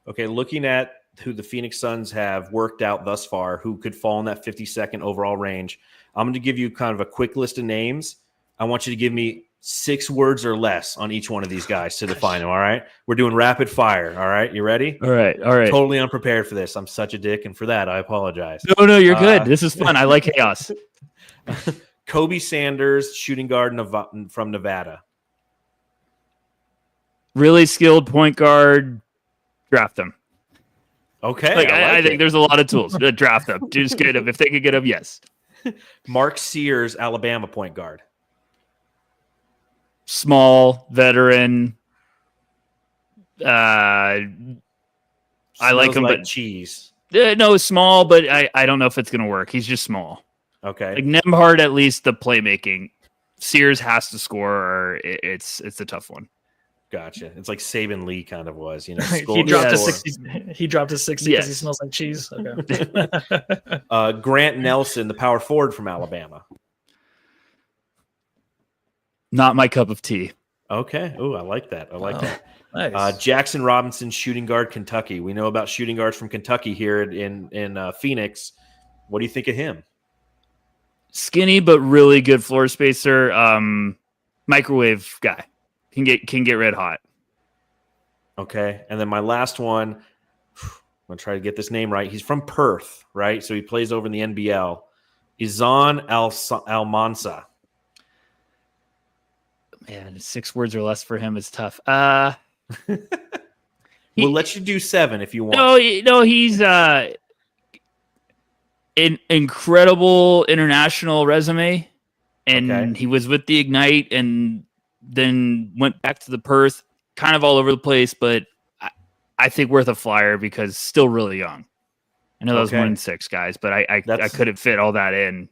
Okay, looking at who the Phoenix Suns have worked out thus far, who could fall in that 52nd overall range, I'm going to give you kind of a quick list of names. I want you to give me 6 words or less on each one of these guys to define them, all right? We're doing rapid fire, all right? You ready? All right. Totally unprepared for this. I'm such a dick, and for that, I apologize. No, you're good. This is fun. I like chaos. Kobe Sanders, shooting guard from Nevada. Really skilled point guard. Draft him. Okay. Like, I think there's a lot of tools to draft them. Just get them. If they could get them, yes. Mark Sears, Alabama point guard. Small, veteran. I like him, but cheese. No, small, but I don't know if it's going to work. He's just small. Okay. Like Nembhard, at least the playmaking. Sears has to score, or it's a tough one. Gotcha. It's like Saban Lee kind of was, you know. He dropped to 60. He dropped to 60 because he smells like cheese. Okay. Grant Nelson, the power forward from Alabama. Not my cup of tea. Okay. Oh, I like that. That. Nice. Jackson Robinson, shooting guard, Kentucky. We know about shooting guards from Kentucky here in Phoenix. What do you think of him? Skinny but really good floor spacer. Microwave guy can get red hot. Okay, and then my last one. I'm gonna try to get this name right. He's from Perth, right? So he plays over in the NBL. Izan Almansa. Man, 6 words or less for him is tough. We'll let you do 7 if you want. No, he's an incredible international resume, and he was with the Ignite, and then went back to the Perth, kind of all over the place, but I think worth a flyer because still really young. I know that was 1-6 guys, but I couldn't fit all that in.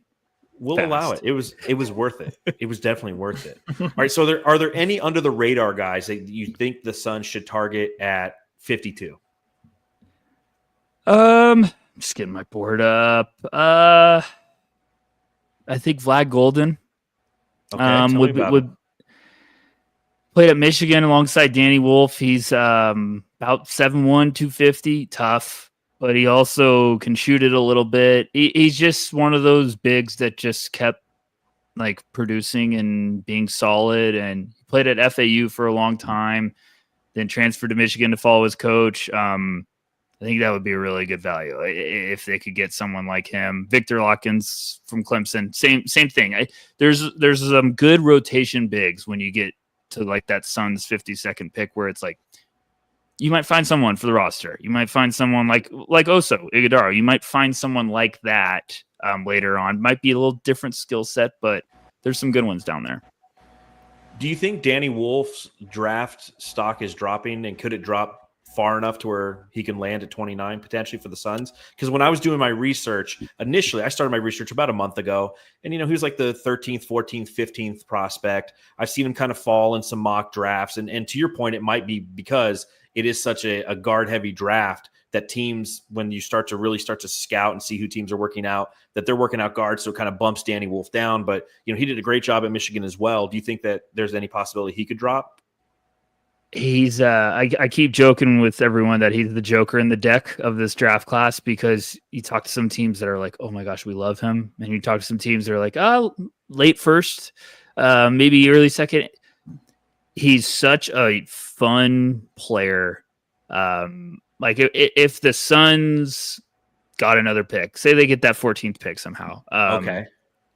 We'll allow it. It was worth it. It was definitely worth it. All right. So are there any under the radar guys that you think the Suns should target at 52? Just getting my board up. I think Vlad Golden. Would played at Michigan alongside Danny Wolf. He's about 7'1", 250, tough. But he also can shoot it a little bit. He's just one of those bigs that just kept like producing and being solid. And he played at FAU for a long time, then transferred to Michigan to follow his coach. I think that would be a really good value if they could get someone like him. Victor Lotkins from Clemson, same thing. There's some good rotation bigs when you get to like that Suns 52nd pick where it's like, you might find someone for the roster. You might find someone like Oso Iguodala. You might find someone like that later on. Might be a little different skill set, but there's some good ones down there. Do you think Danny Wolf's draft stock is dropping, and could it drop far enough to where he can land at 29 potentially for the Suns? Because when I was doing my research, initially I started my research about a month ago, and he was like the 13th, 14th, 15th prospect. I've seen him kind of fall in some mock drafts, and to your point, it might be because it is such a guard-heavy draft that teams, when you start to scout and see who teams are working out, that they're working out guards, so it kind of bumps Danny Wolf down. But he did a great job at Michigan as well. Do you think that there's any possibility he could drop? He's I keep joking with everyone that he's the joker in the deck of this draft class, because you talk to some teams that are like, oh my gosh, we love him. And you talk to some teams that are like, oh, late first, maybe early second. He's such a fun player. Like if the Suns got another pick, say they get that 14th pick somehow. I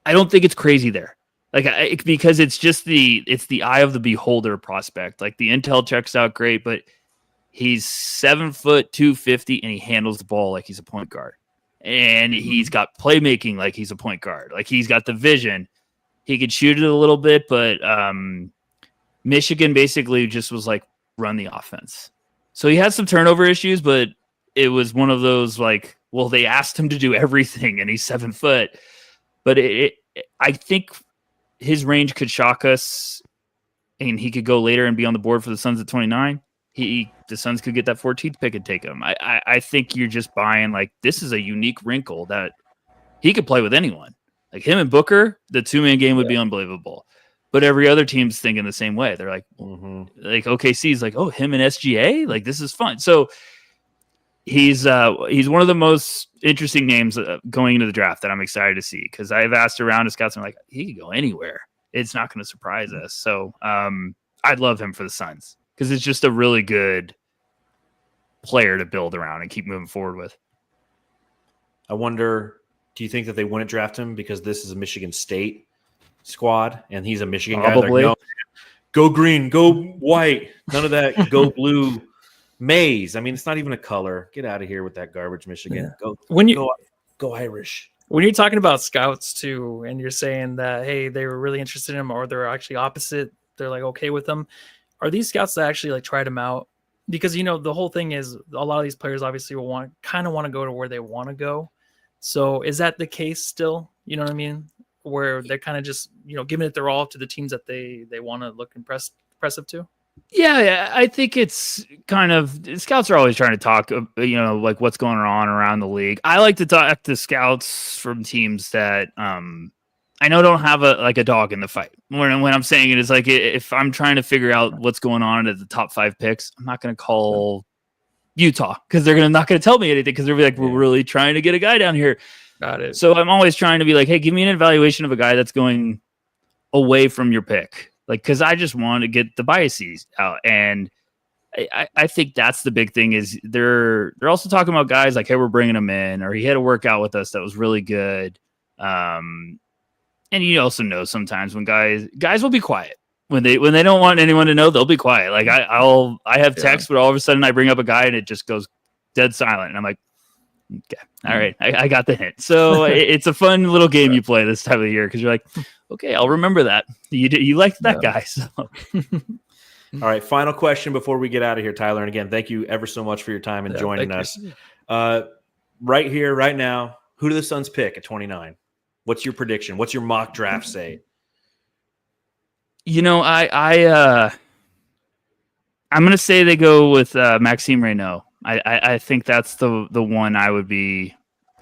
don't think it's crazy there. Like because it's just the eye of the beholder prospect. Like the intel checks out great, but he's 7 foot 250 and he handles the ball like he's a point guard. And he's got playmaking like he's a point guard. Like he's got the vision. He could shoot it a little bit, but Michigan basically just was like, run the offense. So he had some turnover issues, but it was one of those like, well, they asked him to do everything and he's 7 foot. But I think his range could shock us, and he could go later and be on the board for the Suns at 29. The Suns could get that 14th pick and take him. I think you're just buying like, this is a unique wrinkle that he could play with anyone. Like him and Booker, the 2-man game would be unbelievable. But every other team's thinking the same way. They're like, like OKC's like, oh, him and SGA, like this is fun. So he's one of the most interesting names going into the draft that I'm excited to see, because I've asked around to scouts and I'm like, he could go anywhere. It's not going to surprise us. So I'd love him for the Suns, because it's just a really good player to build around and keep moving forward with. I wonder, do you think that they wouldn't draft him because this is a Michigan State squad and he's a Michigan guy? Like, no, go green, go white, none of that go blue Maize. I mean, it's not even a color. Get out of here with that garbage, Michigan. Yeah. Go Irish. When you're talking about scouts too, and you're saying that, hey, they were really interested in him, or they're actually opposite, they're like okay with them. Are these scouts that actually like tried him out? Because the whole thing is a lot of these players obviously will want to go to where they want to go. So is that the case still? You know what I mean? Where they're kind of just giving it their all to the teams that they want to look impressive to. Yeah, I think it's kind of scouts are always trying to talk, like what's going on around the league. I like to talk to scouts from teams that I know don't have a dog in the fight. When I'm saying it is like if I'm trying to figure out what's going on at the top 5 picks, I'm not going to call Utah because they're not going to tell me anything because they're like, we're really trying to get a guy down here. Got it. So I'm always trying to be like, hey, give me an evaluation of a guy that's going away from your pick. Like, because I just want to get the biases out. And I think that's the big thing is they're also talking about guys like, hey, we're bringing him in, or he had a workout with us that was really good. And you also know sometimes when guys will be quiet when they don't want anyone to know, they'll be quiet. Like I have text, but all of a sudden I bring up a guy and it just goes dead silent. And I'm like, okay, all right, I got the hint. So it's a fun little game you play this time of the year because you're like, okay, I'll remember that. You liked that guy. So. All right, final question before we get out of here, Tyler. And again, thank you ever so much for your time and joining us. Right here, right now, who do the Suns pick at 29? What's your prediction? What's your mock draft say? I'm going to say they go with Maxime Reynaud. I think that's the one I would be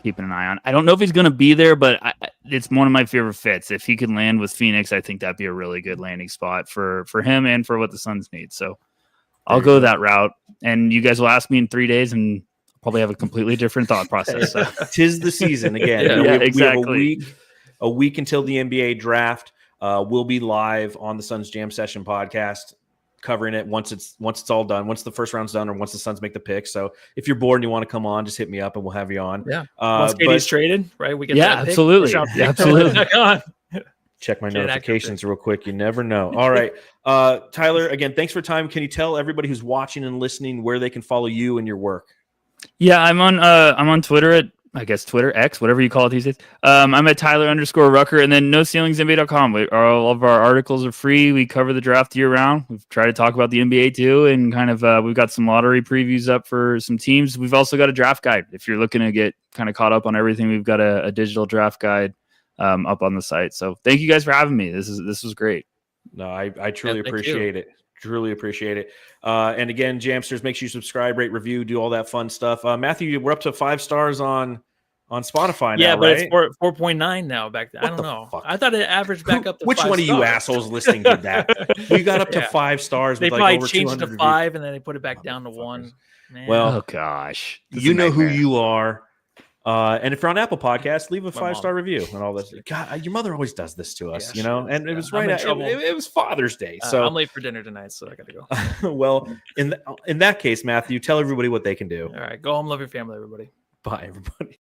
keeping an eye on. I don't know if he's going to be there, but it's one of my favorite fits. If he can land with Phoenix, I think that'd be a really good landing spot for him and for what the Suns need. So I'll go that route. And you guys will ask me in 3 days and probably have a completely different thought process. So. 'Tis the season again. Exactly. We have a week until the NBA draft. We'll be live on the Suns Jam Session podcast, covering it once it's all done, once the first round's done, or once the Suns make the pick. So if you're bored and you want to come on, just hit me up and we'll have you on. Yeah. Once KD's traded, right? We get that absolutely. Pick. Absolutely. Check my notifications real quick. You never know. All right. Tyler, again, thanks for your time. Can you tell everybody who's watching and listening where they can follow you and your work? Yeah, I'm on Twitter at, I guess, Twitter, X, whatever you call it these days. I'm at Tyler_Rucker, and then NoCeilingsNBA.com. All of our articles are free. We cover the draft year round. We've tried to talk about the NBA too, and kind of we've got some lottery previews up for some teams. We've also got a draft guide. If you're looking to get kind of caught up on everything, we've got a digital draft guide up on the site. So thank you guys for having me. This was great. No, I truly appreciate it. Truly appreciate it. And again, Jamsters, make sure you subscribe, rate, review, do all that fun stuff. Matthew, we're up to 5 stars on Spotify now, yeah, but right? It's 4.9 now back then. I don't know. Fuck? I thought it averaged back up to Which 5 one of you assholes listening did that? We got up to 5 stars. They with probably over changed it to 5 reviews. and then they put it back down to 1. Man. Well, oh gosh, you know who you are. And if you're on Apple Podcasts, leave a 5-star review and all this. God, your mother always does this to us, And it was right at it was Father's Day. So I'm late for dinner tonight, so I gotta go. Well, in that case, Matthew, tell everybody what they can do. All right, go home, love your family, everybody. Bye, everybody.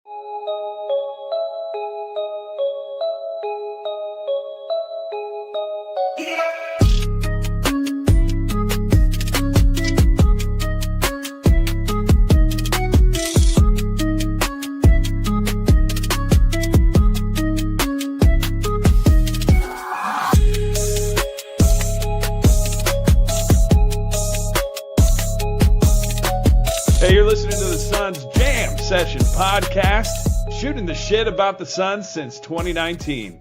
Hey, you're listening to the Suns Jam Session podcast, shooting the shit about the Suns since 2019.